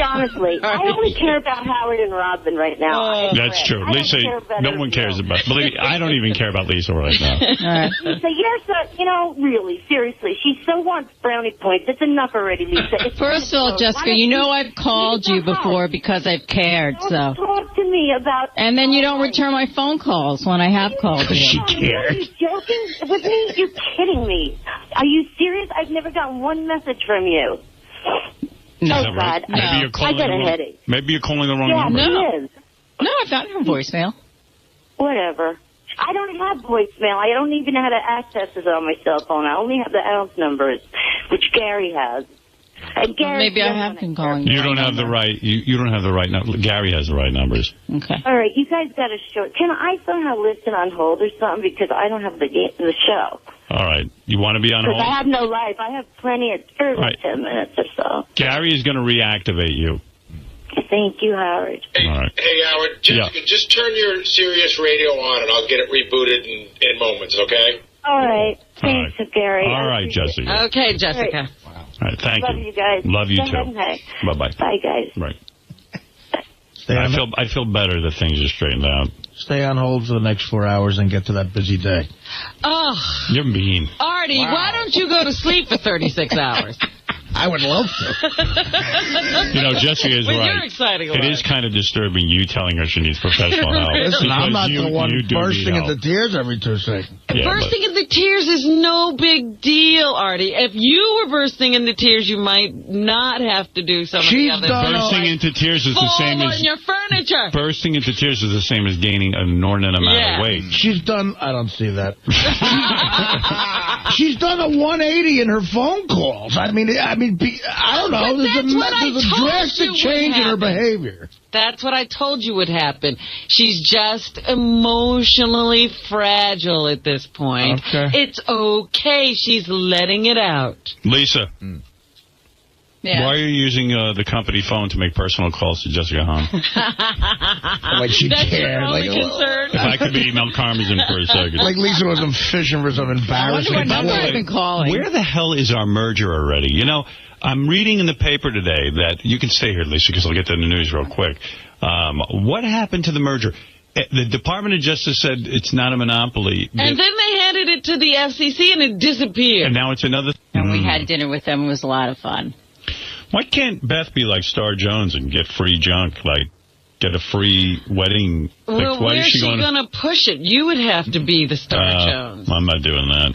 Honestly, I only care about Howard and Robin right now. That's true. Lisa, no one cares about. Believe me, I don't even care about Lisa right now. Lisa, you're so, really, seriously, she so wants brownie points. It's enough already, Lisa. First of all, Jessica, you know I've called you before because I've cared, so. Talk to me about... And then you don't return my phone calls when I have called you. She cared. Are you joking with me? You're kidding me. Are you serious? I've never gotten one message from you. No. Oh, God. No. Maybe you're calling I got the a wrong, headache. Maybe you're calling the wrong number. No. No, I've gotten her voicemail. Whatever. I don't have voicemail. I don't even know how to access it on my cell phone. I only have the house numbers, which Gary has. And Gary, maybe I have been calling you. Don't have the right. You don't have the right number. Gary has the right numbers. Okay. All right, you guys got to show. Can I somehow listen on hold or something, because I don't have the show. All right. You want to be on hold? Because I have no life. I have plenty of 10 minutes or so. Gary is going to reactivate you. Thank you, Howard. All right. Hey, Howard, Jessica, just turn your Sirius radio on, and I'll get it rebooted in moments, okay? All right. Thanks, Gary. All right, Jessica. Okay, Jessica. All right. All right, thank Love you guys. Love you, Go too. ahead and hang. Bye-bye. Bye, guys. Right. I feel better that things are straightened out. Stay on hold for the next 4 hours and get to that busy day. Oh. You're mean. Artie, why don't you go to sleep for 36 hours? I would love to. Jessica is right. You're exciting. It is kind of disturbing you telling her she needs professional help. Listen, I'm not the one bursting into tears every 2 seconds. Yeah, bursting into tears is no big deal, Artie. If you were bursting into tears, you might not have to do some of the other things. Bursting into tears is the same as... your furniture. Bursting into tears is the same as gaining an inordinate amount of weight. She's done... I don't see that. She's done a 180 in her phone calls. I mean, I don't know. There's a drastic change in her behavior. That's what I told you would happen. She's just emotionally fragile at this point. Okay. It's okay. She's letting it out. Lisa. Yeah. Why are you using the company phone to make personal calls to Jessica Hahn? Like she That's cared. your only concern? If I could be Mel Karmazin for a second. Like Lisa wasn't fishing for some embarrassing. I've been calling. Where the hell is our merger already? I'm reading in the paper today that... You can stay here, Lisa, because I'll get to the news real quick. What happened to the merger? The Department of Justice said it's not a monopoly. And then they handed it to the FCC and it disappeared. And now it's another... And we had dinner with them. It was a lot of fun. Why can't Beth be like Star Jones and get free junk, like get a free wedding? Well, where's she going to push it? You would have to be the Star Jones. I'm not doing that.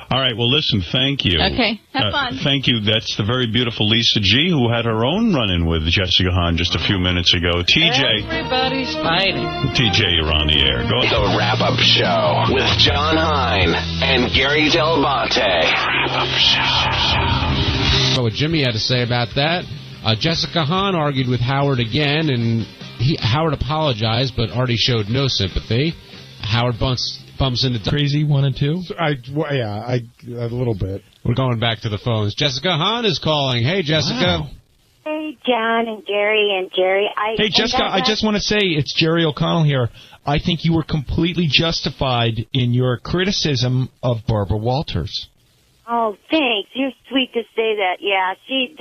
All right, well, listen, thank you. Okay, have fun. Thank you. That's the very beautiful Lisa G., who had her own run-in with Jessica Hahn just a few minutes ago. TJ. Everybody's fighting. TJ, you're on the air. Go ahead. The Wrap-Up Show with John Hahn and Gary 𝗏𝗏𝗏𝗏. Wrap-Up Show. What Jimmy had to say about that. Jessica Hahn argued with Howard again, and Howard apologized, but Artie showed no sympathy. Howard bumps into Crazy 1 and 2. A little bit. We're going back to the phones. Jessica Hahn is calling. Hey, Jessica. Wow. Hey, John and Gary and Jerry. Hey, Jessica, I just want to say, it's Jerry O'Connell here. I think you were completely justified in your criticism of Barbara Walters. Oh, thanks. You're sweet to say that. Yeah, it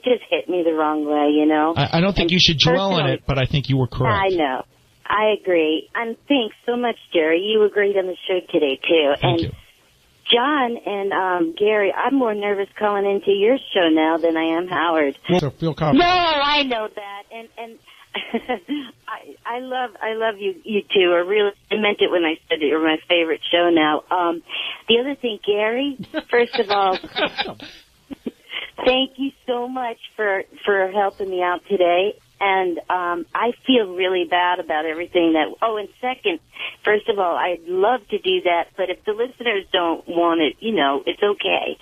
just hit me the wrong way, I don't think you should dwell on it, but I think you were correct. I know. I agree. And thanks so much, Jerry. You were great on the show today, too. Thank you. John and Gary, I'm more nervous calling into your show now than I am Howard. So feel confident. No, I know that. And I love you two. I meant it when I said that you're my favorite show now. The other thing, Gary, first of all, thank you so much for helping me out today. And I feel really bad about everything that... Oh, and second, first of all, I'd love to do that, but if the listeners don't want it, it's okay.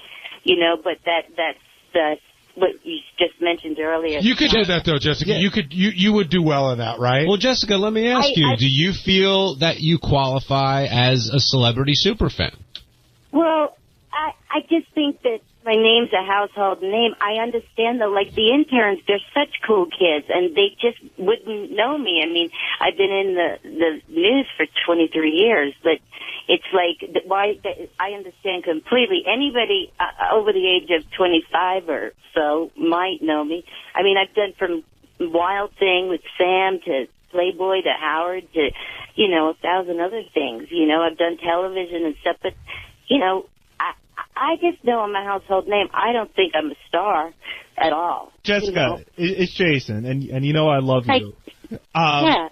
But that's what you just mentioned earlier. You could do that, though, Jessica. Yeah. You would do well in that, right? Well, Jessica, let me ask you, do you feel that you qualify as a celebrity superfan? Well, I just think that my name's a household name. I understand, though, like the interns, they're such cool kids, and they just wouldn't know me. I mean, I've been in the news for 23 years, but it's like, why? I understand completely. Anybody over the age of 25 or so might know me. I mean, I've done from Wild Thing with Sam to Playboy to Howard to, 1,000 other things. I've done television and stuff, but, I just know I'm a household name. I don't think I'm a star at all. Jessica, it's Jason, and I love you. Yeah.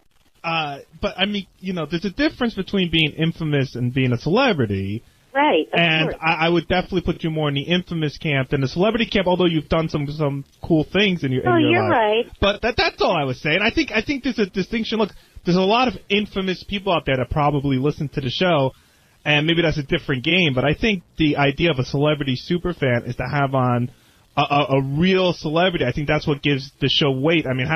But, I mean, there's a difference between being infamous and being a celebrity. Right, and I would definitely put you more in the infamous camp than the celebrity camp, although you've done some cool things in your life. You're right. But that's all I was saying. I think there's a distinction. Look, there's a lot of infamous people out there that probably listen to the show, and maybe that's a different game, but I think the idea of a celebrity superfan is to have on a real celebrity. I think that's what gives the show weight. I mean,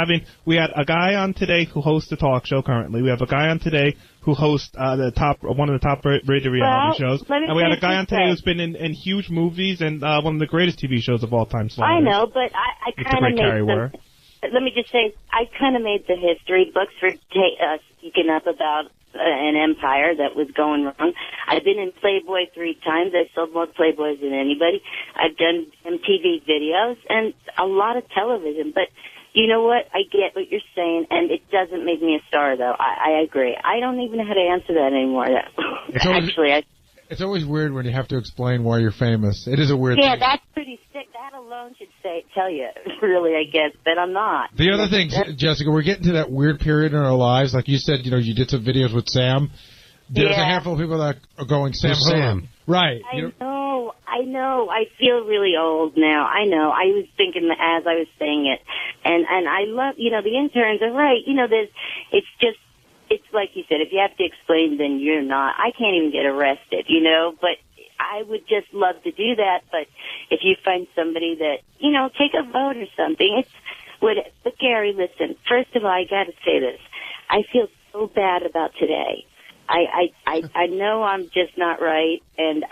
we had a guy on today who hosts a talk show currently. We have a guy on today who hosts one of the top rated reality shows. And we had a guy on today who's been in huge movies and one of the greatest TV shows of all time. I know, but I kind of made let me just say, I kind of made the history books for speaking up about an empire that was going wrong. I've been in Playboy 3 times. I sold more Playboys than anybody. I've done MTV videos and a lot of television. But you know what? I get what you're saying, and it doesn't make me a star, though. I agree. I don't even know how to answer that anymore. It's always weird when you have to explain why you're famous. It is a weird thing. Yeah, that's pretty sick. That alone should tell you, really, I guess, but I'm not. The other thing, Jessica, we're getting to that weird period in our lives. Like you said, you did some videos with Sam. There's a handful of people that are going Sam. Right. I know. I feel really old now. I know. I was thinking as I was saying it. And I love, the interns are right. It's like you said, if you have to explain, then you're not. I can't even get arrested, but I would just love to do that. But if you find somebody that, take a vote or something, but Gary, listen, first of all, I got to say this. I feel so bad about today. I know I'm just not right, and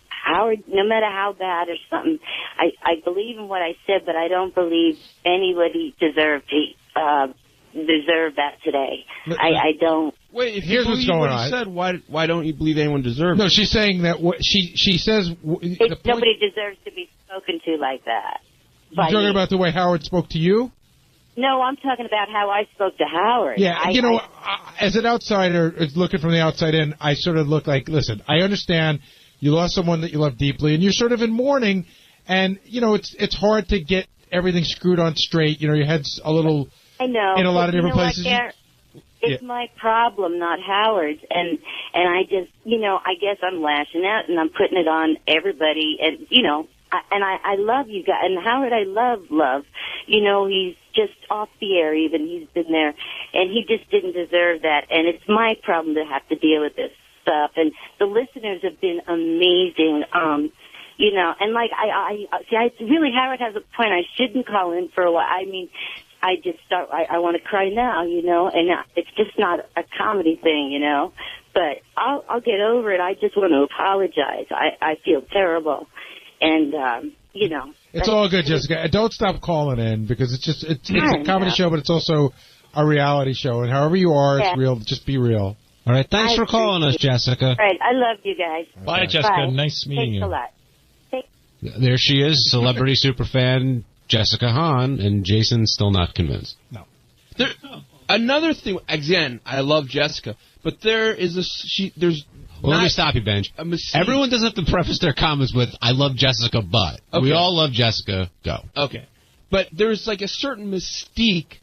Howard, no matter how bad or something, I believe in what I said, but I don't believe anybody deserve that today. I don't. Wait, here's what's going on. Said, why don't you believe anyone deserves it? No, she's saying that she says... nobody deserves to be spoken to like that. You're talking about the way Howard spoke to you? No, I'm talking about how I spoke to Howard. Yeah, as an outsider, looking from the outside in, I sort of look like, listen, I understand you lost someone that you love deeply, and you're sort of in mourning, and, it's hard to get everything screwed on straight. Your head's a little... I know. In a lot of different places. It's my problem, not Howard's. And I just, I guess I'm lashing out and I'm putting it on everybody. And, I love you guys. And Howard, I love. He's just off the air even. He's been there. And he just didn't deserve that. And it's my problem to have to deal with this stuff. And the listeners have been amazing. And like, I really, Howard has a point. I shouldn't call in for a while. I mean, I want to cry now, and it's just not a comedy thing, but I'll get over it. I just want to apologize. I feel terrible. And, It's all good, Jessica. Don't stop calling in because it's a comedy show, but it's also a reality show. And however you are, it's real. Just be real. All right. Thanks for calling us, Jessica. All right. I love you guys. Bye, Jessica. Bye. Nice meeting you. Thanks a lot. There she is, celebrity superfan Jessica Hahn, and Jason's still not convinced. No. Another thing, again, I love Jessica, but there's let me stop you, Benj. Everyone doesn't have to preface their comments with, I love Jessica, but. Okay. We all love Jessica. Go. Okay. But there's like a certain mystique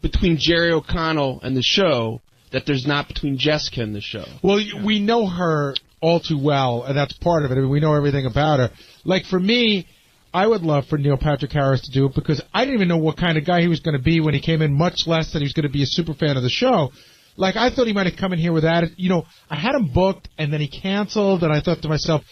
between Jerry O'Connell and the show that there's not between Jessica and the show. Well, we know her all too well, and that's part of it. I mean, we know everything about her. Like, for me, I would love for Neil Patrick Harris to do it because I didn't even know what kind of guy he was going to be when he came in, much less that he was going to be a super fan of the show. Like, I thought he might have come in here with that. You know, I had him booked, and then he canceled, and I thought to myself,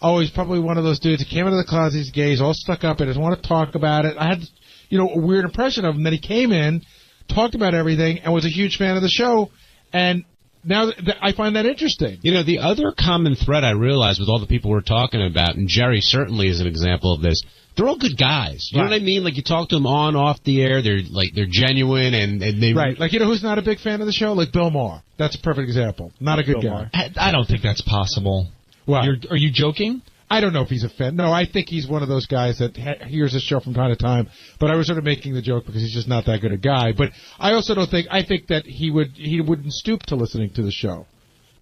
oh, he's probably one of those dudes that came out of the closet, he's gay, he's all stuck up, and doesn't want to talk about it. I had, you know, a weird impression of him. Then he came in, talked about everything, and was a huge fan of the show, and now I find that interesting. You know, the other common thread I realized with all the people we're talking about, and Jerry certainly is an example of this, they're all good guys. You know what I mean? Like, you talk to them on, off the air, they're genuine, and they... Right. Like, you know who's not a big fan of the show? Like Bill Maher. That's a perfect example. Not a good guy. I don't think that's possible. What? Are you joking? I don't know if he's a fan. No, I think he's one of those guys that hears the show from time to time. But I was sort of making the joke because he's just not that good a guy. But I also don't think... I think that he wouldn't stoop to listening to the show.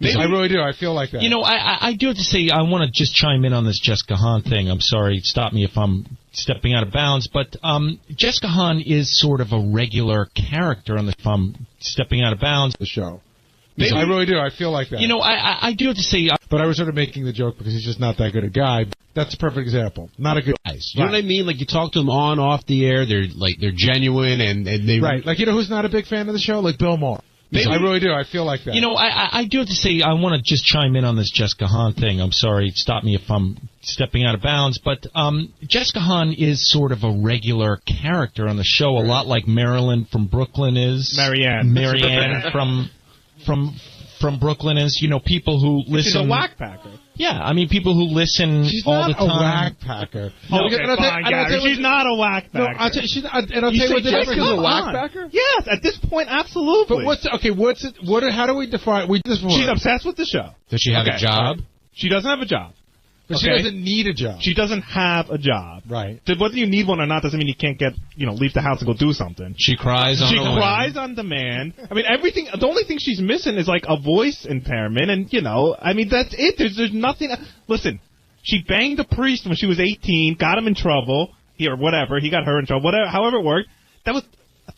Maybe. I really do. I feel like that. You know, I do have to say, I want to just chime in on this Jessica Hahn thing. I'm sorry, stop me if I'm stepping out of bounds. But Jessica Hahn is sort of a regular character on the... If I'm stepping out of bounds. The show. Maybe. I really do. I feel like that. You know, I do have to say... But I was sort of making the joke because he's just not that good a guy. That's a perfect example. Not a good guy. You know what I mean? Like, you talk to them on, off the air, they're genuine, and they... Right. Like, you know who's not a big fan of the show? Like Bill Maher. Maybe. I really do. I feel like that. You know, I do have to say, I want to just chime in on this Jessica Hahn thing. I'm sorry, stop me if I'm stepping out of bounds. But Jessica Hahn is sort of a regular character on the show, a lot like Marilyn from Brooklyn is. Marianne from Brooklyn is. You know, people who listen. She's a whack-packer. Yeah, I mean, people who listen all the time. She's not a whack-packer. No, okay, fine, Gary. She's not a whack-packer. No, I'll tell you what Jessica's a whack-packer? Yes, at this point, absolutely. But how do we define... She's obsessed with the show. Does she have a job? She doesn't have a job. But she doesn't need a job. She doesn't have a job. Right. So whether you need one or not doesn't mean you can't leave the house and go do something. She cries on demand. I mean, everything. The only thing she's missing is like a voice impairment, and I mean, that's it. There's nothing. Listen, she banged a priest when she was 18, got him in trouble, or whatever. He got her in trouble, whatever. However it worked. That was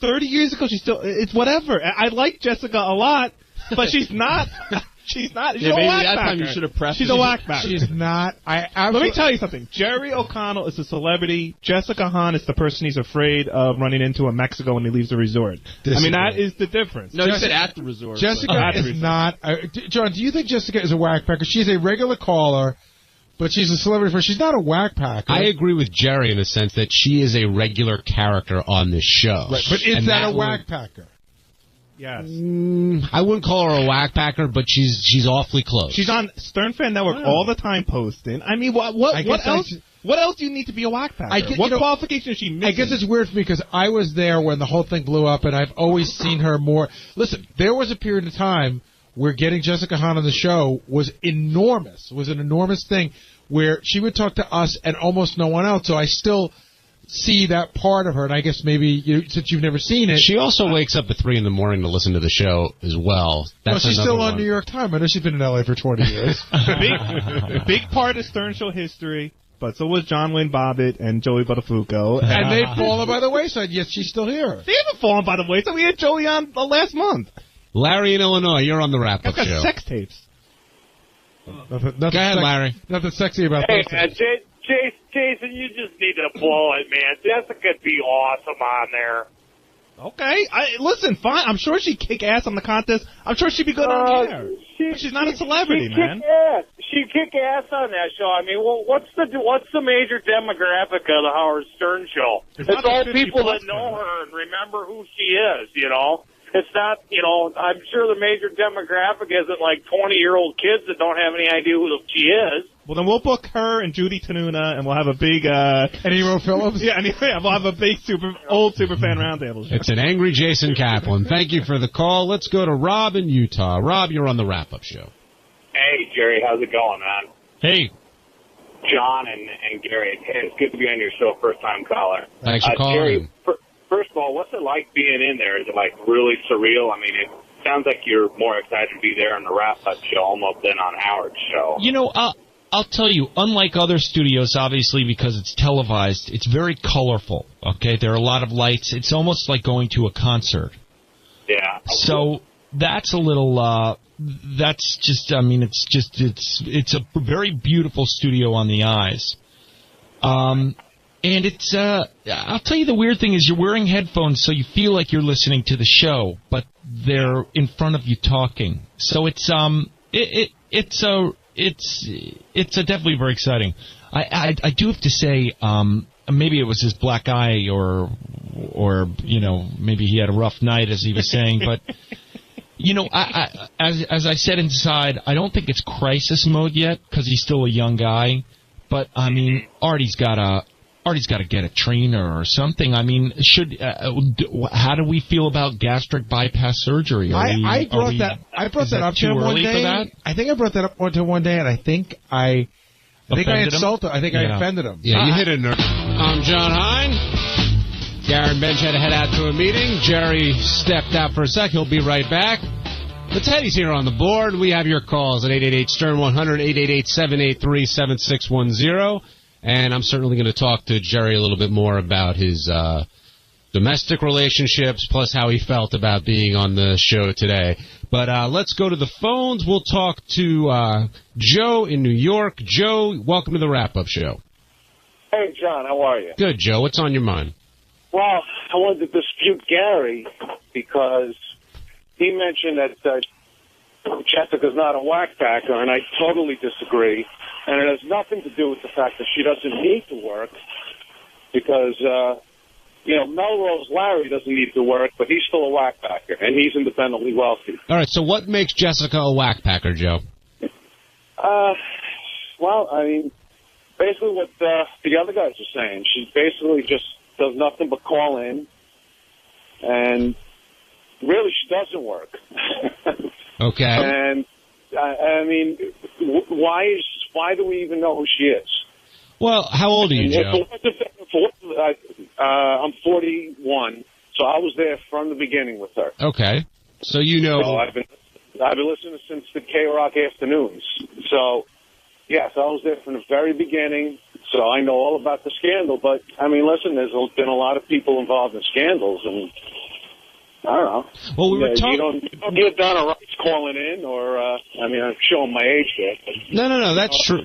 30 years ago. It's whatever. I like Jessica a lot, but she's not. She's not. She's a whack-packer. She's a whack-packer. She's not. Let me tell you something. Jerry O'Connell is a celebrity. Jessica Hahn is the person he's afraid of running into in Mexico when he leaves the resort. I mean, that is the difference. No, you said at the resort. Jessica is not. John, do you think Jessica is a whack-packer? She's a regular caller, but she's a celebrity. She's not a whack-packer. I agree with Jerry in the sense that she is a regular character on this show. Right, but is that a whack-packer? Yes. I wouldn't call her a whack-packer, but she's awfully close. She's on Stern Fan Network all the time posting. I mean, what else? What else do you need to be a whack-packer? What qualification is she missing? I guess it's weird for me because I was there when the whole thing blew up, and I've always seen her more. Listen, there was a period of time where getting Jessica Hahn on the show was enormous. It was an enormous thing where she would talk to us and almost no one else. So I still see that part of her, and I guess maybe since you've never seen it. She also wakes up at 3 in the morning to listen to the show as well. She's still on New York Times. I know she's been in L.A. for 20 years. Big part of Stern Show history, but so was John Wayne Bobbitt and Joey Buttafuoco. And they've fallen by the wayside, yet she's still here. They haven't fallen by the wayside. We had Joey on last month. Larry in Illinois, you're on the wrap-up show. Sex tapes. Go ahead, Larry. Nothing sexy about that. Hey, Jason, you just need to blow it, man. Jessica'd be awesome on there. Okay. Listen, fine. I'm sure she'd kick ass on the contest. I'm sure she'd be good on the air. She's not a celebrity, man. She'd kick ass on that show. I mean, well, what's the major demographic of the Howard Stern show? It's all people that know her and remember who she is, It's not, I'm sure the major demographic isn't like 20-year-old kids that don't have any idea who she is. Well, then we'll book her and Judy Tenuta, and we'll have a big... Nero Phillips? Yeah, we'll have a big old superfan roundtable show. It's an angry Jason Kaplan. Thank you for the call. Let's go to Rob in Utah. Rob, you're on the wrap-up show. Hey, Jerry, how's it going, man? Hey. John and Gary, hey, it's good to be on your show, first-time caller. Thanks for calling. Jerry, first of all, what's it like being in there? Is it, like, really surreal? I mean, it sounds like you're more excited to be there on the wrap-up show almost than on Howard's show. I'll tell you, unlike other studios, obviously, because it's televised, it's very colorful, okay? There are a lot of lights. It's almost like going to a concert. Yeah. So that's a little that's just, I mean, it's a very beautiful studio on the eyes. And it's, I'll tell you the weird thing is you're wearing headphones so you feel like you're listening to the show, but they're in front of you talking. So it's definitely very exciting. I do have to say, maybe it was his black eye or you know, maybe he had a rough night, as he was saying, but you know, as I said inside, I don't think it's crisis mode yet because he's still a young guy. But I mean, Artie's got to get a trainer or something. I mean, how do we feel about gastric bypass surgery? I brought that up to him one day. I think I brought that up to him one day, and I think I insulted him. I think I offended him. Yeah, you hit a nerve. I'm John Hein. Gary and Bench had to head out to a meeting. Jerry stepped out for a sec. He'll be right back. But Teddy's here on the board. We have your calls at 888-STERN-100, 888-783-7610. And I'm certainly going to talk to Jerry a little bit more about his domestic relationships, plus how he felt about being on the show today. But let's go to the phones. We'll talk to Joe in New York. Joe, welcome to the Wrap-Up Show. Hey, John, how are you? Good, Joe. What's on your mind? Well, I wanted to dispute Gary because he mentioned that Jessica's not a whack-packer, and I totally disagree. And it has nothing to do with the fact that she doesn't need to work because, you know, Melrose Larry doesn't need to work, but he's still a whack-packer, and he's independently wealthy. All right, so what makes Jessica a whack-packer, Joe? Well, I mean, basically what the other guys are saying. She basically just does nothing but call in, and really she doesn't work. Okay. And, I mean, why do we even know who she is? Well, how old are you, Joe? I'm 41, so I was there from the beginning with her. Okay. So you know... So I've been listening since the K-Rock afternoons. So, yes, I was there from the very beginning, so I know all about the scandal. But, I mean, listen, there's been a lot of people involved in scandals, and I don't know. Well, we were talking... You don't get Donna Rice calling in, or, I mean, I'm showing my age there. No, that's true.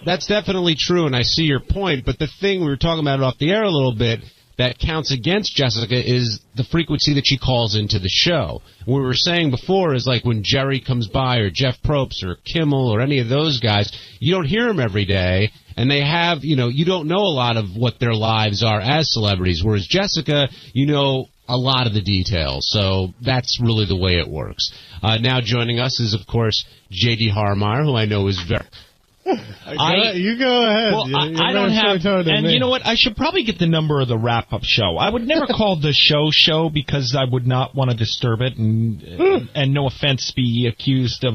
That's definitely true, and I see your point. But the thing, we were talking about it off the air a little bit, that counts against Jessica is the frequency that she calls into the show. What we were saying before is like when Jerry comes by, or Jeff Probst, or Kimmel, or any of those guys, you don't hear them every day, and they have, you know, you don't know a lot of what their lives are as celebrities, whereas Jessica, you know a lot of the details. So that's really the way it works. Now joining us is, of course, J.D. Harmeyer, who I know is very... You go ahead. Well, I don't have... And you know what? I should probably get the number of the wrap-up show. I would never call the show because I would not want to disturb it, and no offense, be accused of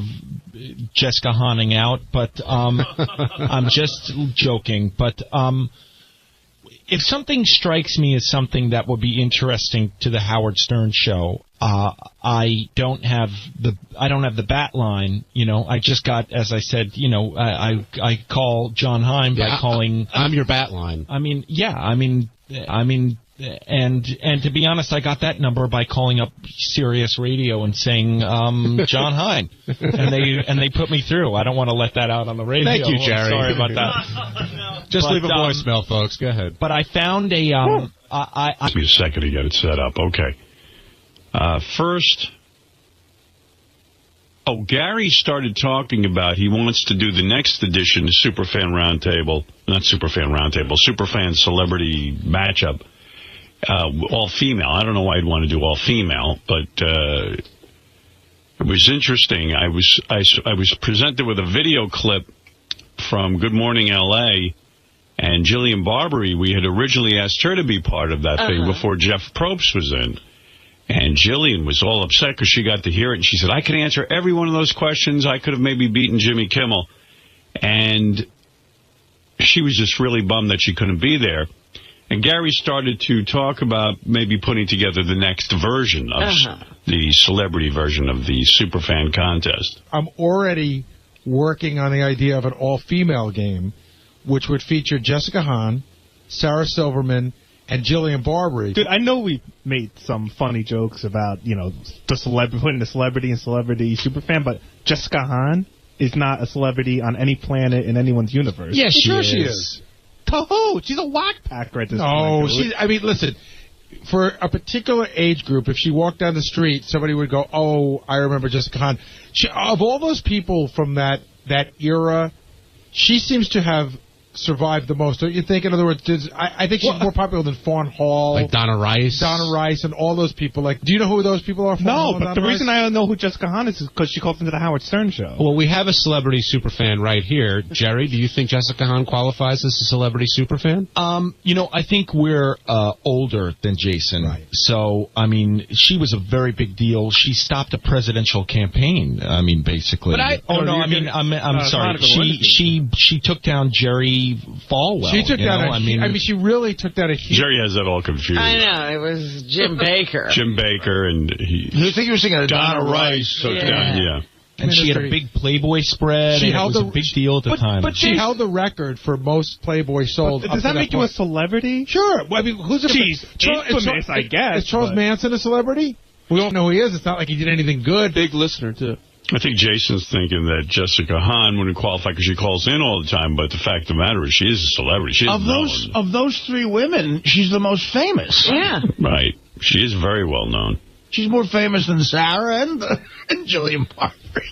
Jessica Hahning out, but I'm just joking. But if something strikes me as something that would be interesting to the Howard Stern show, I don't have the bat line. You know, I just got, as I said, you know, I call John Hein by calling. I'm your bat line. I mean, and to be honest, I got that number by calling up Sirius Radio and saying John Hein, and they put me through. I don't want to let that out on the radio. Thank you, Jerry. Sorry about that. Just leave a voicemail, folks. Go ahead. But I found a. Give me a second to get it set up. Okay. First, Gary started talking about he wants to do the next edition of Superfan Roundtable, not Superfan Roundtable, Superfan Celebrity Matchup, all female. I don't know why he'd want to do all female, but it was interesting. I was presented with a video clip from Good Morning L.A., and Jillian Barbary, we had originally asked her to be part of that thing before Jeff Probst was in. And Jillian was all upset because she got to hear it, and she said, I could answer every one of those questions. I could have maybe beaten Jimmy Kimmel. And she was just really bummed that she couldn't be there. And Gary started to talk about maybe putting together the next version of the celebrity version of the Superfan contest. I'm already working on the idea of an all-female game, which would feature Jessica Hahn, Sarah Silverman, and Jillian Barbary. Dude, I know we made some funny jokes about, you know, putting the celebrity and celebrity superfan, but Jessica Hahn is not a celebrity on any planet in anyone's universe. Yes, she is. To who? She's a whack packer at this point. No, I mean, listen. For a particular age group, if she walked down the street, somebody would go, "Oh, I remember Jessica Hahn." Of all those people from that era, she seems to have survived the most. Don't you think? In other words, I think she's more popular than Fawn Hall, like Donna Rice, and all those people. Like, do you know who those people are? No, but the reason I don't know who Jessica Hahn is because she calls into the Howard Stern show. Well, we have a celebrity superfan right here, Jerry. Do you think Jessica Hahn qualifies as a celebrity superfan? I think we're older than Jason. Right. So, I mean, she was a very big deal. She stopped a presidential campaign. I mean, basically. But I'm sorry. She took down Jerry Falwell. She took down she really took down a huge... Jerry has that all confused. I know. It was Jim Baker. Jim Baker, and You think he was thinking of Donna Rice took down, yeah. And she had a big Playboy spread. It was a big deal at the time. But she held the record for most Playboy sold. Does that make you a celebrity? Sure. Well, I mean, who's infamous, I guess. Is Charles Manson a celebrity? We don't know who he is. It's not like he did anything good. Big listener, too. I think Jason's thinking that Jessica Hahn wouldn't qualify because she calls in all the time, but the fact of the matter is she is a celebrity. She is of those three women, she's the most famous. Yeah. Right. She is very well known. She's more famous than Sarah and Jillian Barberie.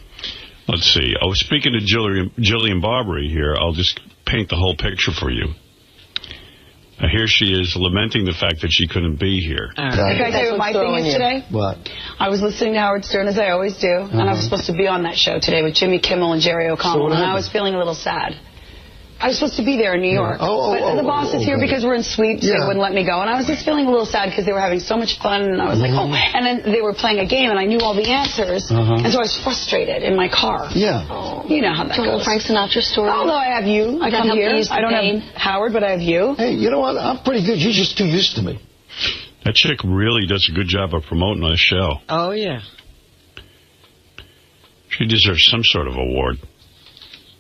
Let's see. Oh, speaking of Jillian Barberie here, I'll just paint the whole picture for you. Here she is lamenting the fact that she couldn't be here. Can I tell you what my thing is today? What? I was listening to Howard Stern, as I always do, and I was supposed to be on that show today with Jimmy Kimmel and Jerry O'Connell, and I was feeling a little sad. I was supposed to be there in New York, but the boss is here because we're in suite, so they wouldn't let me go, and I was just feeling a little sad because they were having so much fun, and I was like, oh, and then they were playing a game, and I knew all the answers, and so I was frustrated in my car. Yeah. You know how that goes. Frank Sinatra story. Although I have you, I come here. I don't have Howard, but I have you. Hey, you know what? I'm pretty good. You're just too used to me. That chick really does a good job of promoting the show. Oh, yeah. She deserves some sort of award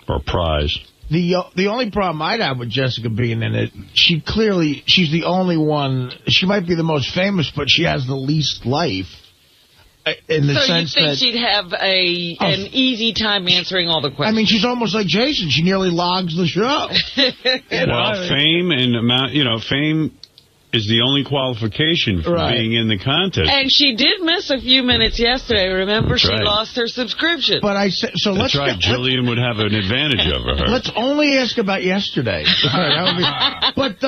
or prize. The only problem I'd have with Jessica being in it, she's the only one. She might be the most famous, but she has the least life. In the sense you think that she'd have an easy time answering all the questions? I mean, she's almost like Jason. She nearly logs the show. Well, fame and amount, fame is the only qualification for being in the contest. And she did miss a few minutes yesterday. Remember, she lost her subscription. But I said, so that's right. Jillian would have an advantage over her. Let's only ask about yesterday. But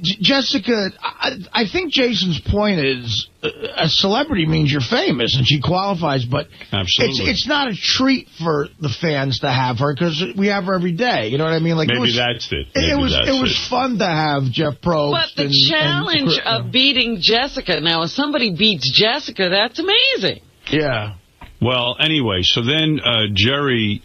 Jessica, I think Jason's point is a celebrity means you're famous, and she qualifies. But absolutely, it's not a treat for the fans to have her because we have her every day. You know what I mean? Like maybe that's it. It was fun to have Jeff Probst. But the challenge of beating Jessica, now if somebody beats Jessica, that's amazing. Yeah. Well, anyway, so then Jerry